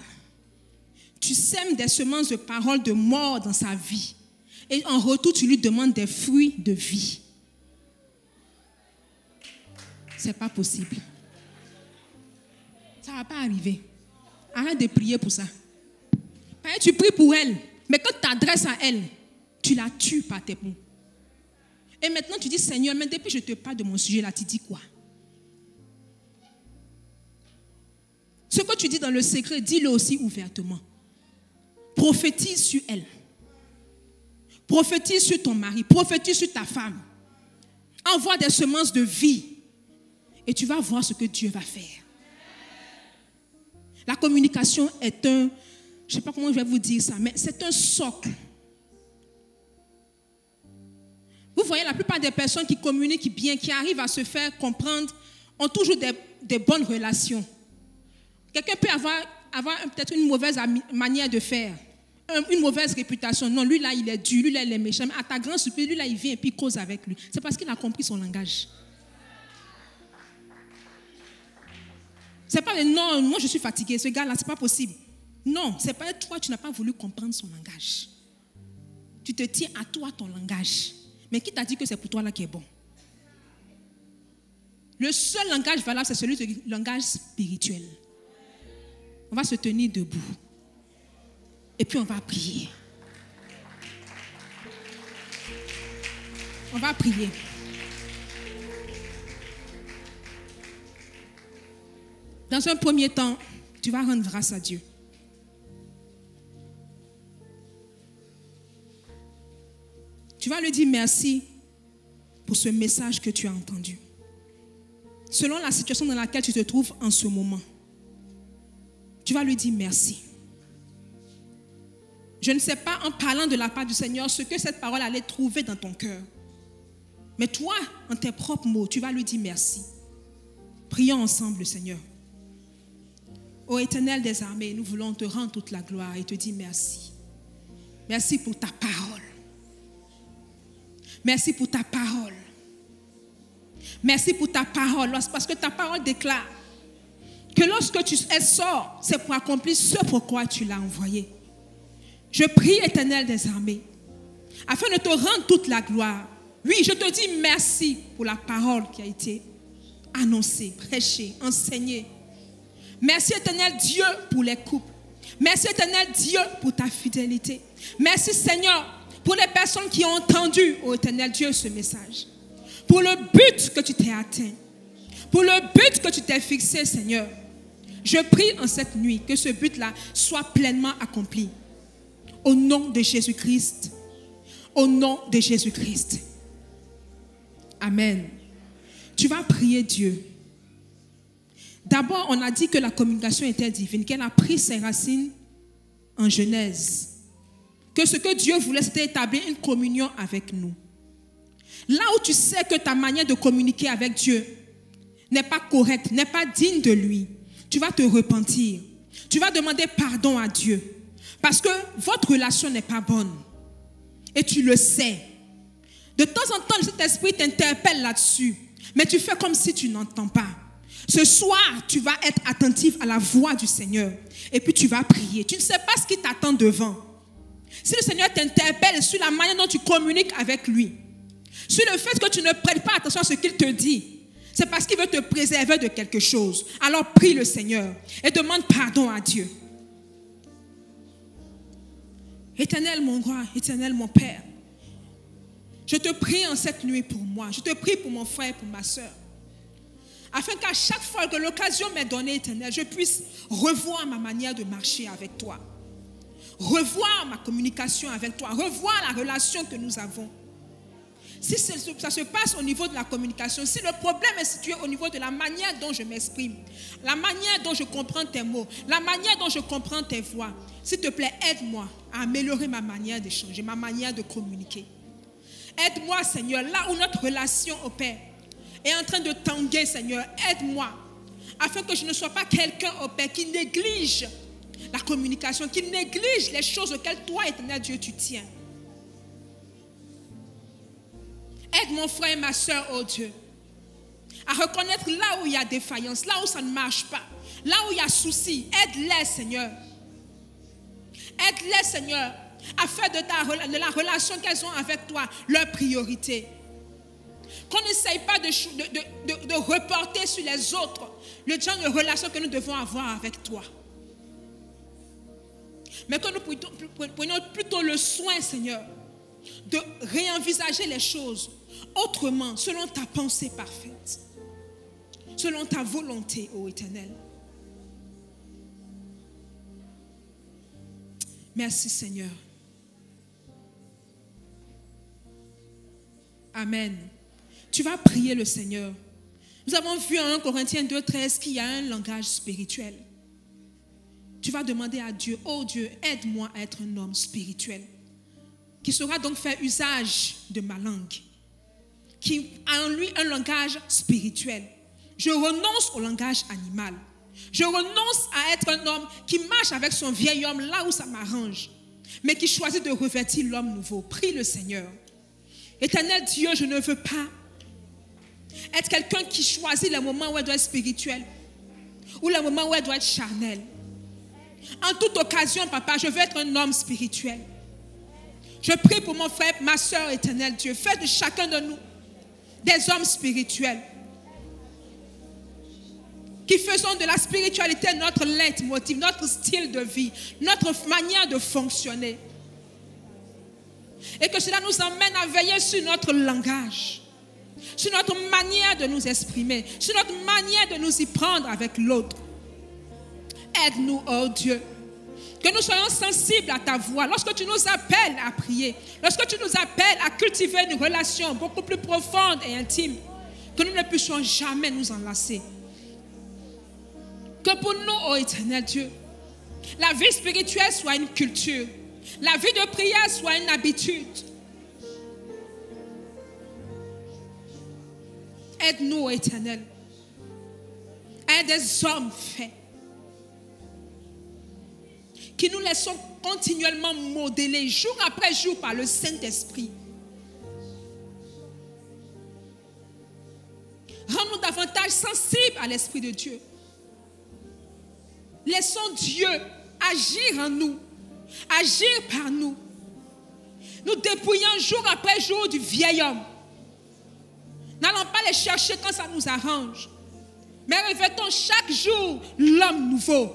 Tu sèmes des semences de paroles de mort dans sa vie. Et en retour, tu lui demandes des fruits de vie. Ce n'est pas possible. Ça ne va pas arriver. Arrête de prier pour ça. Tu pries pour elle, mais quand tu t'adresses à elle, tu la tues par tes mots. Et maintenant, tu dis, Seigneur, mais depuis que je te parle de mon sujet là, tu dis quoi? Ce que tu dis dans le secret, dis-le aussi ouvertement. Prophétise sur elle. Prophétise sur ton mari, prophétise sur ta femme. Envoie des semences de vie et tu vas voir ce que Dieu va faire. La communication est je ne sais pas comment je vais vous dire ça, mais c'est un socle. Vous voyez, la plupart des personnes qui communiquent bien, qui arrivent à se faire comprendre, ont toujours des bonnes relations. Quelqu'un peut avoir peut-être une mauvaise manière de faire. Une mauvaise réputation. Non, lui là, il est dur, lui là, il est méchant. Mais à ta grande surprise, lui là, il vient et puis il cause avec lui. C'est parce qu'il a compris son langage. C'est pas non, moi je suis fatigué, ce gars-là, c'est pas possible. Non, c'est pas toi, tu n'as pas voulu comprendre son langage. Tu te tiens à toi, ton langage. Mais qui t'a dit que c'est pour toi là qui est bon? Le seul langage valable, c'est celui du langage spirituel. On va se tenir debout. Et puis on va prier. On va prier. Dans un premier temps, tu vas rendre grâce à Dieu. Tu vas lui dire merci pour ce message que tu as entendu. Selon la situation dans laquelle tu te trouves en ce moment, tu vas lui dire merci. Je ne sais pas en parlant de la part du Seigneur ce que cette parole allait trouver dans ton cœur. Mais toi, en tes propres mots, tu vas lui dire merci. Prions ensemble, Seigneur. Ô Éternel des armées, nous voulons te rendre toute la gloire et te dire merci. Merci pour ta parole. Merci pour ta parole. Merci pour ta parole, parce que ta parole déclare que lorsque elle sort, c'est pour accomplir ce pourquoi tu l'as envoyée. Je prie, Éternel des armées, afin de te rendre toute la gloire. Oui, je te dis merci pour la parole qui a été annoncée, prêchée, enseignée. Merci, Éternel Dieu, pour les couples. Merci, Éternel Dieu, pour ta fidélité. Merci, Seigneur, pour les personnes qui ont entendu, ô Éternel Dieu, ce message. Pour le but que tu t'es atteint. Pour le but que tu t'es fixé, Seigneur. Je prie en cette nuit que ce but-là soit pleinement accompli. Au nom de Jésus-Christ. Au nom de Jésus-Christ. Amen. Tu vas prier Dieu. D'abord, on a dit que la communication était divine, qu'elle a pris ses racines en Genèse. Que ce que Dieu voulait, c'était établir une communion avec nous. Là où tu sais que ta manière de communiquer avec Dieu n'est pas correcte, n'est pas digne de lui, tu vas te repentir. Tu vas demander pardon à Dieu. Parce que votre relation n'est pas bonne. Et tu le sais. De temps en temps, cet esprit t'interpelle là-dessus. Mais tu fais comme si tu n'entends pas. Ce soir, tu vas être attentif à la voix du Seigneur. Et puis tu vas prier. Tu ne sais pas ce qui t'attend devant. Si le Seigneur t'interpelle sur la manière dont tu communiques avec lui, sur le fait que tu ne prêtes pas attention à ce qu'il te dit, c'est parce qu'il veut te préserver de quelque chose. Alors prie le Seigneur et demande pardon à Dieu. Éternel mon roi, Éternel mon Père, je te prie en cette nuit pour moi. Je te prie pour mon frère et pour ma soeur. Afin qu'à chaque fois que l'occasion m'est donnée, Éternel, je puisse revoir ma manière de marcher avec toi. Revoir ma communication avec toi. Revoir la relation que nous avons. Si ça se passe au niveau de la communication, si le problème est situé au niveau de la manière dont je m'exprime, la manière dont je comprends tes mots, la manière dont je comprends tes voix, s'il te plaît, aide-moi à améliorer ma manière d'échanger, ma manière de communiquer. Aide-moi, Seigneur, là où notre relation opère est en train de tanguer, Seigneur, aide-moi, afin que je ne sois pas quelqu'un, au Père, qui néglige la communication, qui néglige les choses auxquelles toi, Éternel Dieu, tu tiens. Aide mon frère et ma soeur, oh Dieu, à reconnaître là où il y a défaillance, là où ça ne marche pas, là où il y a souci. Aide-les, Seigneur. Aide-les, Seigneur, à faire de la relation qu'elles ont avec toi leur priorité. Qu'on n'essaye pas de reporter sur les autres le genre de relation que nous devons avoir avec toi. Mais que nous prenions plutôt le soin, Seigneur, de réenvisager les choses autrement, selon ta pensée parfaite, selon ta volonté, ô Éternel. Merci, Seigneur. Amen. Tu vas prier le Seigneur. Nous avons vu en 1 Corinthiens 2,13 qu'il y a un langage spirituel. Tu vas demander à Dieu, oh Dieu, aide-moi à être un homme spirituel, qui saura donc faire usage de ma langue, qui a en lui un langage spirituel. Je renonce au langage animal. Je renonce à être un homme qui marche avec son vieil homme là où ça m'arrange, mais qui choisit de revêtir l'homme nouveau. Prie le Seigneur. Éternel Dieu, je ne veux pas être quelqu'un qui choisit les moments où elle doit être spirituelle ou les moments où elle doit être charnelle. En toute occasion, papa, je veux être un homme spirituel. Je prie pour mon frère, ma soeur, Éternel Dieu. Fais de chacun de nous des hommes spirituels qui faisons de la spiritualité notre leitmotiv, notre style de vie, notre manière de fonctionner. Et que cela nous emmène à veiller sur notre langage, sur notre manière de nous exprimer, sur notre manière de nous y prendre avec l'autre. Aide-nous, oh Dieu. Que nous soyons sensibles à ta voix. Lorsque tu nous appelles à prier, lorsque tu nous appelles à cultiver une relation beaucoup plus profonde et intime, que nous ne puissions jamais nous enlacer. Que pour nous, ô éternel Dieu, la vie spirituelle soit une culture. La vie de prière soit une habitude. Aide-nous, ô éternel, à être des hommes faits, qui nous laissons continuellement modeler jour après jour par le Saint-Esprit. Rends-nous davantage sensibles à l'Esprit de Dieu. Laissons Dieu agir en nous, agir par nous. Nous dépouillons jour après jour du vieil homme. N'allons pas les chercher quand ça nous arrange, mais revêtons chaque jour l'homme nouveau.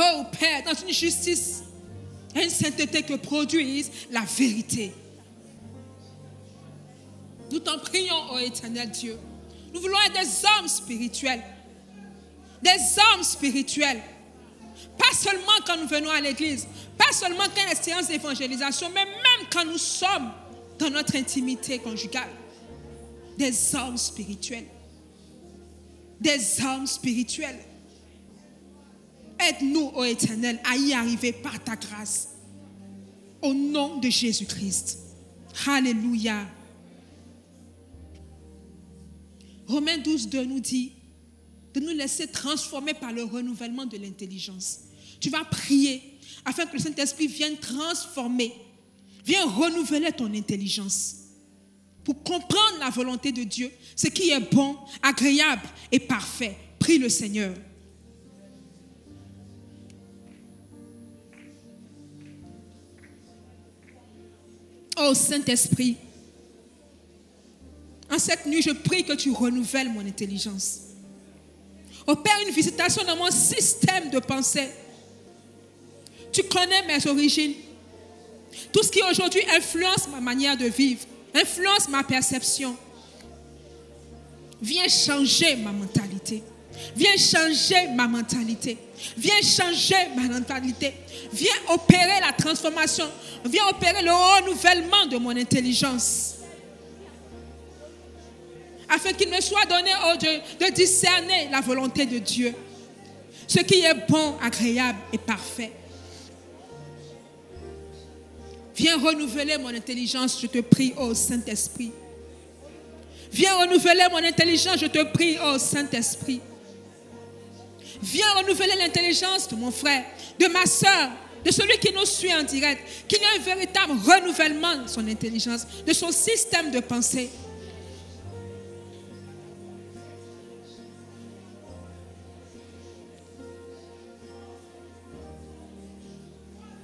Oh Père, dans une justice et une sainteté que produise la vérité. Nous t'en prions, ô éternel Dieu. Nous voulons être des hommes spirituels. Des hommes spirituels. Pas seulement quand nous venons à l'église, pas seulement quand il y a des séances d'évangélisation, mais même quand nous sommes dans notre intimité conjugale. Des hommes spirituels. Des hommes spirituels. Aide-nous, ô Éternel, à y arriver par ta grâce. Au nom de Jésus-Christ. Alléluia. Romains 12:2 nous dit de nous laisser transformer par le renouvellement de l'intelligence. Tu vas prier afin que le Saint-Esprit vienne transformer, vienne renouveler ton intelligence pour comprendre la volonté de Dieu, ce qui est bon, agréable et parfait. Prie le Seigneur. Oh Saint-Esprit, en cette nuit, je prie que tu renouvelles mon intelligence. Opère une visitation dans mon système de pensée. Tu connais mes origines. Tout ce qui aujourd'hui influence ma manière de vivre, influence ma perception. Viens changer ma mentalité. Viens changer ma mentalité. Viens changer ma mentalité. Viens opérer la transformation. Viens opérer le renouvellement de mon intelligence. Afin qu'il me soit donné, oh Dieu, de discerner la volonté de Dieu. Ce qui est bon, agréable et parfait. Viens renouveler mon intelligence, je te prie, oh Saint-Esprit. Viens renouveler mon intelligence, je te prie, oh Saint-Esprit. Viens renouveler l'intelligence de mon frère, de ma soeur, de celui qui nous suit en direct, qu'il y ait un véritable renouvellement de son intelligence, de son système de pensée.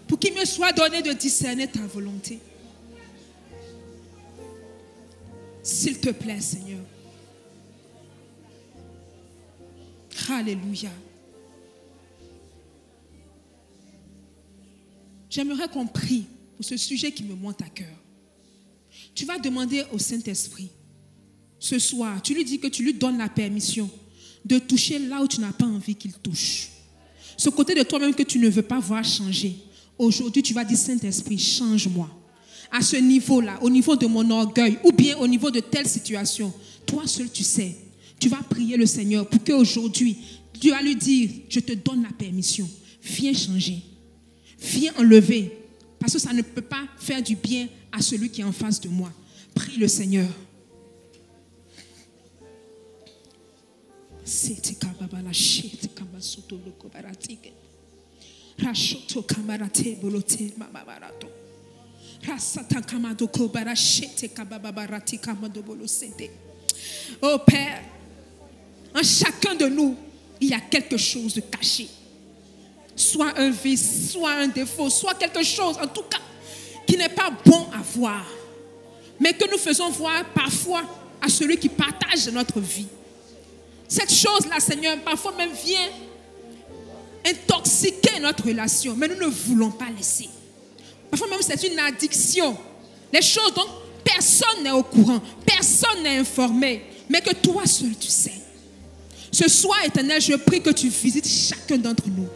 Pour qu'il me soit donné de discerner ta volonté. S'il te plaît, Seigneur. Alléluia. J'aimerais qu'on prie pour ce sujet qui me monte à cœur. Tu vas demander au Saint-Esprit, ce soir, tu lui dis que tu lui donnes la permission de toucher là où tu n'as pas envie qu'il touche. Ce côté de toi-même que tu ne veux pas voir changer. Aujourd'hui, tu vas dire, Saint-Esprit, change-moi. À ce niveau-là, au niveau de mon orgueil, ou bien au niveau de telle situation, toi seul tu sais. Tu vas prier le Seigneur pour qu'aujourd'hui, tu vas lui dire, je te donne la permission. Viens changer. Viens enlever. Parce que ça ne peut pas faire du bien à celui qui est en face de moi. Prie le Seigneur. Oh Père, en chacun de nous, il y a quelque chose de caché. Soit un vice, soit un défaut, soit quelque chose, en tout cas, qui n'est pas bon à voir. Mais que nous faisons voir parfois à celui qui partage notre vie. Cette chose-là, Seigneur, parfois même vient intoxiquer notre relation, mais nous ne voulons pas laisser. Parfois même c'est une addiction. Les choses dont personne n'est au courant, personne n'est informé, mais que toi seul tu sais. Ce soir, Éternel, je prie que tu visites chacun d'entre nous.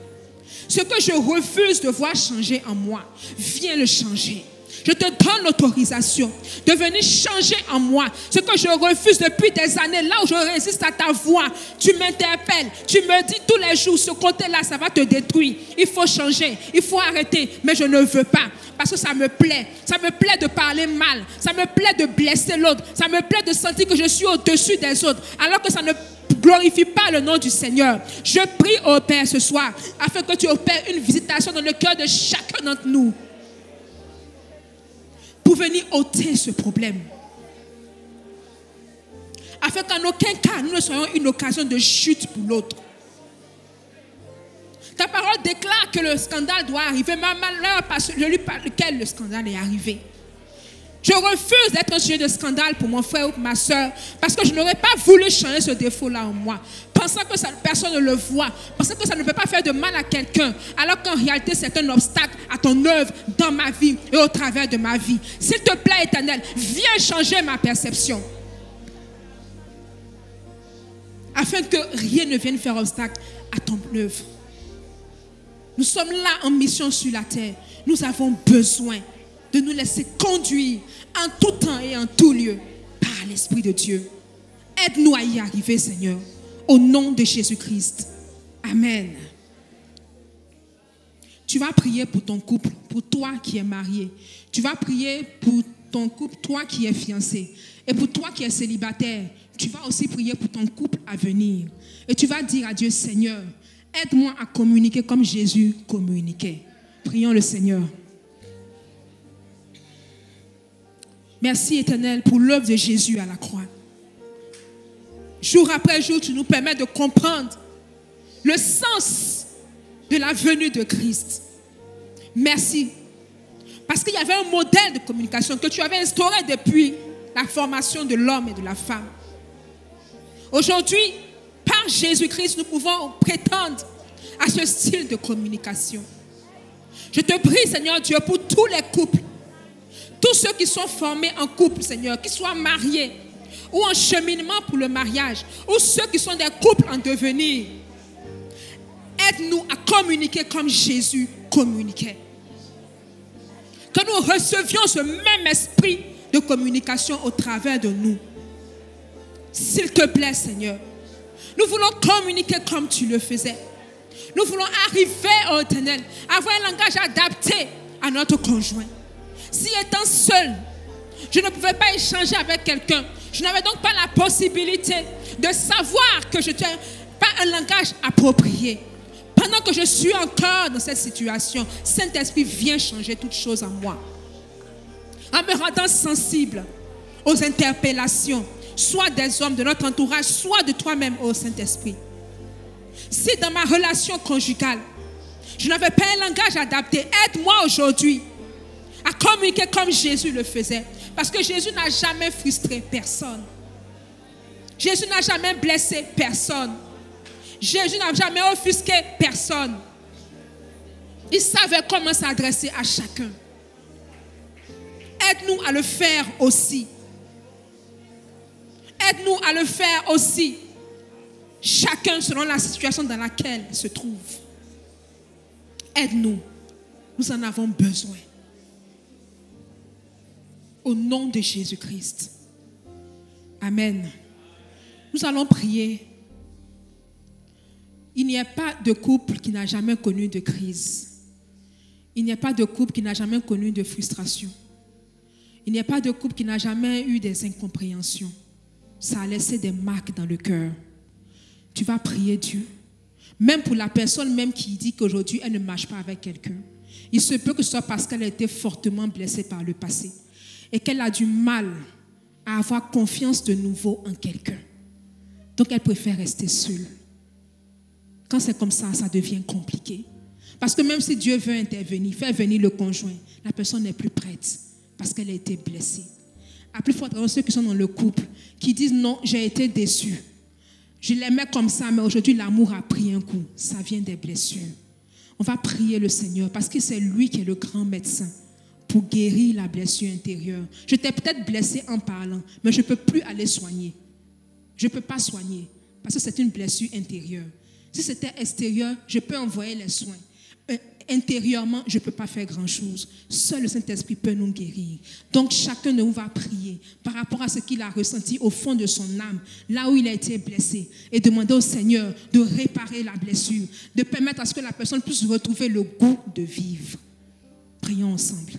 Ce que je refuse de voir changer en moi, viens le changer. Je te donne l'autorisation de venir changer en moi. Ce que je refuse depuis des années, là où je résiste à ta voix, tu m'interpelles, tu me dis tous les jours, ce côté-là, ça va te détruire. Il faut changer, il faut arrêter, mais je ne veux pas. Parce que ça me plaît de parler mal, ça me plaît de blesser l'autre, ça me plaît de sentir que je suis au-dessus des autres, alors que ça ne glorifie pas le nom du Seigneur. Je prie au Père ce soir, afin que tu opères une visitation dans le cœur de chacun d'entre nous, pour venir ôter ce problème. Afin qu'en aucun cas, nous ne soyons une occasion de chute pour l'autre. Ta parole déclare que le scandale doit arriver, mais malheur par celui par lequel le scandale est arrivé. Je refuse d'être un sujet de scandale pour mon frère ou pour ma soeur, parce que je n'aurais pas voulu changer ce défaut-là en moi, pensant que personne ne le voit, pensant que ça ne peut pas faire de mal à quelqu'un, alors qu'en réalité c'est un obstacle à ton œuvre dans ma vie et au travers de ma vie. S'il te plaît, Éternel, viens changer ma perception, afin que rien ne vienne faire obstacle à ton œuvre. Nous sommes là en mission sur la terre. Nous avons besoin de nous laisser conduire en tout temps et en tout lieu par l'Esprit de Dieu. Aide-nous à y arriver, Seigneur, au nom de Jésus-Christ. Amen. Tu vas prier pour ton couple, pour toi qui es marié. Tu vas prier pour ton couple, toi qui es fiancé. Et pour toi qui es célibataire, tu vas aussi prier pour ton couple à venir. Et tu vas dire à Dieu, Seigneur, aide-moi à communiquer comme Jésus communiquait. Prions le Seigneur. Merci, Éternel, pour l'œuvre de Jésus à la croix. Jour après jour, tu nous permets de comprendre le sens de la venue de Christ. Merci. Parce qu'il y avait un modèle de communication que tu avais instauré depuis la formation de l'homme et de la femme. Aujourd'hui, par Jésus-Christ, nous pouvons prétendre à ce style de communication. Je te prie, Seigneur Dieu, pour tous les couples, tous ceux qui sont formés en couple, Seigneur, qui soient mariés ou en cheminement pour le mariage, ou ceux qui sont des couples en devenir. Aide-nous à communiquer comme Jésus communiquait. Que nous recevions ce même esprit de communication au travers de nous. S'il te plaît, Seigneur, nous voulons communiquer comme tu le faisais. Nous voulons arriver, ô Éternel, à avoir un langage adapté à notre conjoint. Si étant seul, je ne pouvais pas échanger avec quelqu'un, je n'avais donc pas la possibilité de savoir que je n'ai pas un langage approprié. Pendant que je suis encore dans cette situation, Saint-Esprit vient changer toutes choses en moi. En me rendant sensible aux interpellations, soit des hommes de notre entourage, soit de toi-même, ô Saint-Esprit. Si dans ma relation conjugale, je n'avais pas un langage adapté, aide-moi aujourd'hui à communiquer comme Jésus le faisait. Parce que Jésus n'a jamais frustré personne. Jésus n'a jamais blessé personne. Jésus n'a jamais offusqué personne. Il savait comment s'adresser à chacun. Aide-nous à le faire aussi. Aide-nous à le faire aussi. Chacun selon la situation dans laquelle il se trouve. Aide-nous. Nous en avons besoin. Au nom de Jésus-Christ. Amen. Nous allons prier. Il n'y a pas de couple qui n'a jamais connu de crise. Il n'y a pas de couple qui n'a jamais connu de frustration. Il n'y a pas de couple qui n'a jamais eu des incompréhensions. Ça a laissé des marques dans le cœur. Tu vas prier Dieu. Même pour la personne même qui dit qu'aujourd'hui elle ne marche pas avec quelqu'un. Il se peut que ce soit parce qu'elle a été fortement blessée par le passé. Et qu'elle a du mal à avoir confiance de nouveau en quelqu'un. Donc elle préfère rester seule. Quand c'est comme ça, ça devient compliqué. Parce que même si Dieu veut intervenir, faire venir le conjoint, la personne n'est plus prête parce qu'elle a été blessée. À plus forte raison, ceux qui sont dans le couple, qui disent non, j'ai été déçu. Je l'aimais comme ça, mais aujourd'hui l'amour a pris un coup. Ça vient des blessures. On va prier le Seigneur parce que c'est lui qui est le grand médecin pour guérir la blessure intérieure. Je t'ai peut-être blessé en parlant, mais je ne peux plus aller soigner. Je ne peux pas soigner. Parce que c'est une blessure intérieure. Si c'était extérieur, je peux envoyer les soins. Intérieurement, je ne peux pas faire grand-chose. Seul le Saint-Esprit peut nous guérir. Donc, chacun de nous va prier par rapport à ce qu'il a ressenti au fond de son âme, là où il a été blessé, et demander au Seigneur de réparer la blessure, de permettre à ce que la personne puisse retrouver le goût de vivre. Prions ensemble.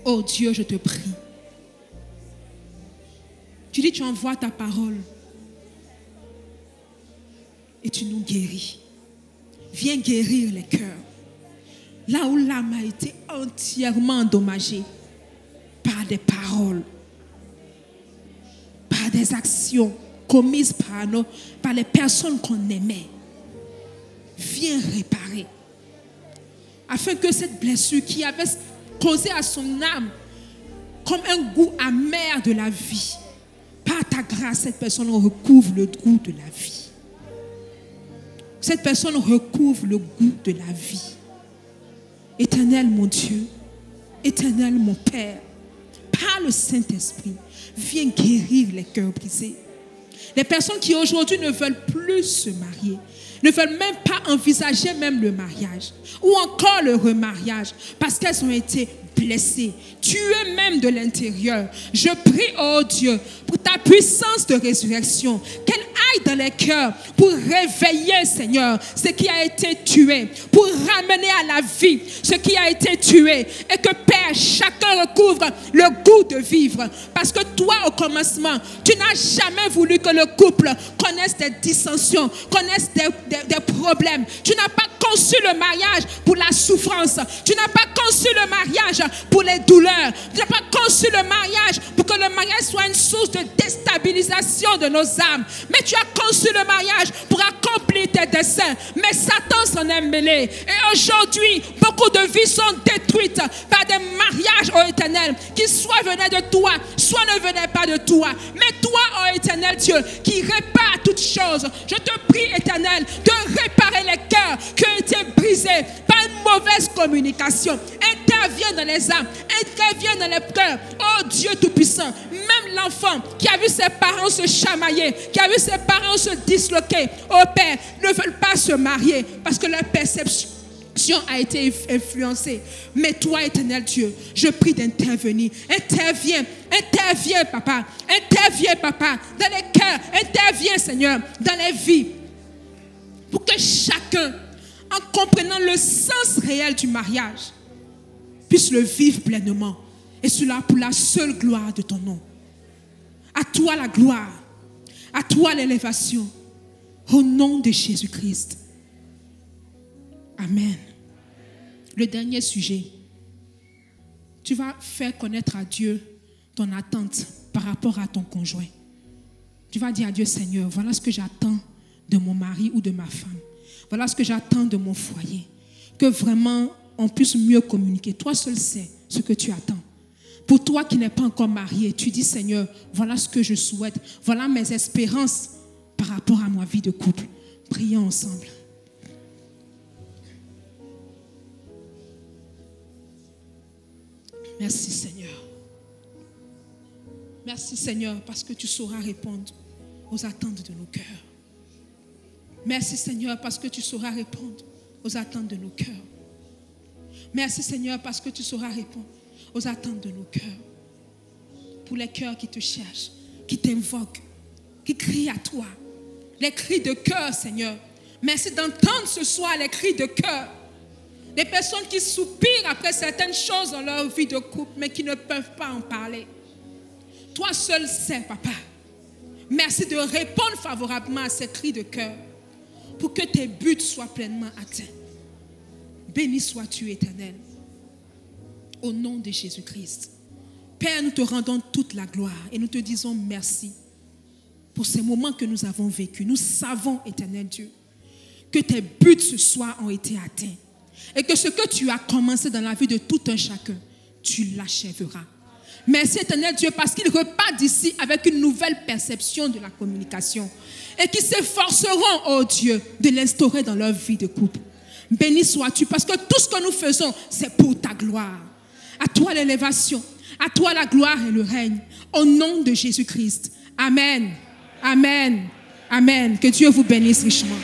Oh Dieu, je te prie. Tu dis, tu envoies ta parole et tu nous guéris. Viens guérir les cœurs. Là où l'âme a été entièrement endommagée par des paroles, par des actions commises par les personnes qu'on aimait. Viens réparer. Afin que cette blessure qui avait causé à son âme comme un goût amer de la vie, par ta grâce, cette personne recouvre le goût de la vie. Cette personne recouvre le goût de la vie. Éternel mon Dieu, Éternel mon Père, par le Saint-Esprit, viens guérir les cœurs brisés. Les personnes qui aujourd'hui ne veulent plus se marier, ne veulent même pas envisager même le mariage ou encore le remariage parce qu'elles ont été blessées, tuées même de l'intérieur. Je prie, oh Dieu, pour ta puissance de résurrection, qu'elle aille dans les cœurs pour réveiller, Seigneur, ce qui a été tué, pour ramener à la vie ce qui a été tué, et que Père, chacun recouvre le goût de vivre, parce que toi, au commencement, tu n'as jamais voulu que le couple connaisse des dissensions, connaisse des problèmes. Tu n'as pas conçu le mariage pour la souffrance, tu n'as pas conçu le mariage pour les douleurs, tu n'as pas conçu le mariage pour que le mariage soit une source de déstabilisation de nos âmes, mais tu as conçu le mariage pour accomplir tes desseins. Mais Satan s'en est mêlé, et aujourd'hui beaucoup de vies sont détruites par des mariages, ô Éternel, qui soit venaient de toi, soit ne venaient pas de toi. Mais toi, ô Éternel Dieu, qui répare toutes choses, je te prie, Éternel, de réparer les cœurs qui ont été brisés par une mauvaise communication. Interviens dans les âmes, interviens dans les cœurs, oh Dieu Tout-Puissant. Même l'enfant qui a vu ses parents se chamailler, qui a vu ses parents se disloquer, oh Père, ne veulent pas se marier parce que leur perception a été influencée. Mais toi, Éternel Dieu, je prie d'intervenir. Interviens, interviens, Papa. Interviens, Papa, dans les cœurs. Interviens, Seigneur, dans les vies. Pour que chacun, en comprenant le sens réel du mariage, puisse le vivre pleinement. Et cela pour la seule gloire de ton nom. À toi la gloire. À toi l'élévation. Au nom de Jésus-Christ. Amen. Le dernier sujet. Tu vas faire connaître à Dieu ton attente par rapport à ton conjoint. Tu vas dire à Dieu, Seigneur, voilà ce que j'attends de mon mari ou de ma femme. Voilà ce que j'attends de mon foyer. Que vraiment on puisse mieux communiquer. Toi seul sais ce que tu attends. Pour toi qui n'es pas encore marié, tu dis, Seigneur, voilà ce que je souhaite. Voilà mes espérances par rapport à ma vie de couple. Prions ensemble. Merci Seigneur. Merci Seigneur parce que tu sauras répondre aux attentes de nos cœurs. Merci Seigneur parce que tu sauras répondre aux attentes de nos cœurs. Merci Seigneur parce que tu sauras répondre aux attentes de nos cœurs. Pour les cœurs qui te cherchent, qui t'invoquent, qui crient à toi. Les cris de cœur Seigneur. Merci d'entendre ce soir les cris de cœur. Des personnes qui soupirent après certaines choses dans leur vie de couple, mais qui ne peuvent pas en parler. Toi seul sais, Papa. Merci de répondre favorablement à ces cris de cœur pour que tes buts soient pleinement atteints. Béni sois-tu, Éternel. Au nom de Jésus-Christ. Père, nous te rendons toute la gloire et nous te disons merci pour ces moments que nous avons vécus. Nous savons, éternel Dieu, que tes buts ce soir ont été atteints et que ce que tu as commencé dans la vie de tout un chacun, tu l'achèveras. Merci, éternel Dieu, parce qu'ils repartent d'ici avec une nouvelle perception de la communication et qu'ils s'efforceront, oh Dieu, de l'instaurer dans leur vie de couple. Béni sois-tu, parce que tout ce que nous faisons, c'est pour ta gloire. À toi l'élévation, à toi la gloire et le règne, au nom de Jésus-Christ. Amen. Amen. Amen. Que Dieu vous bénisse richement.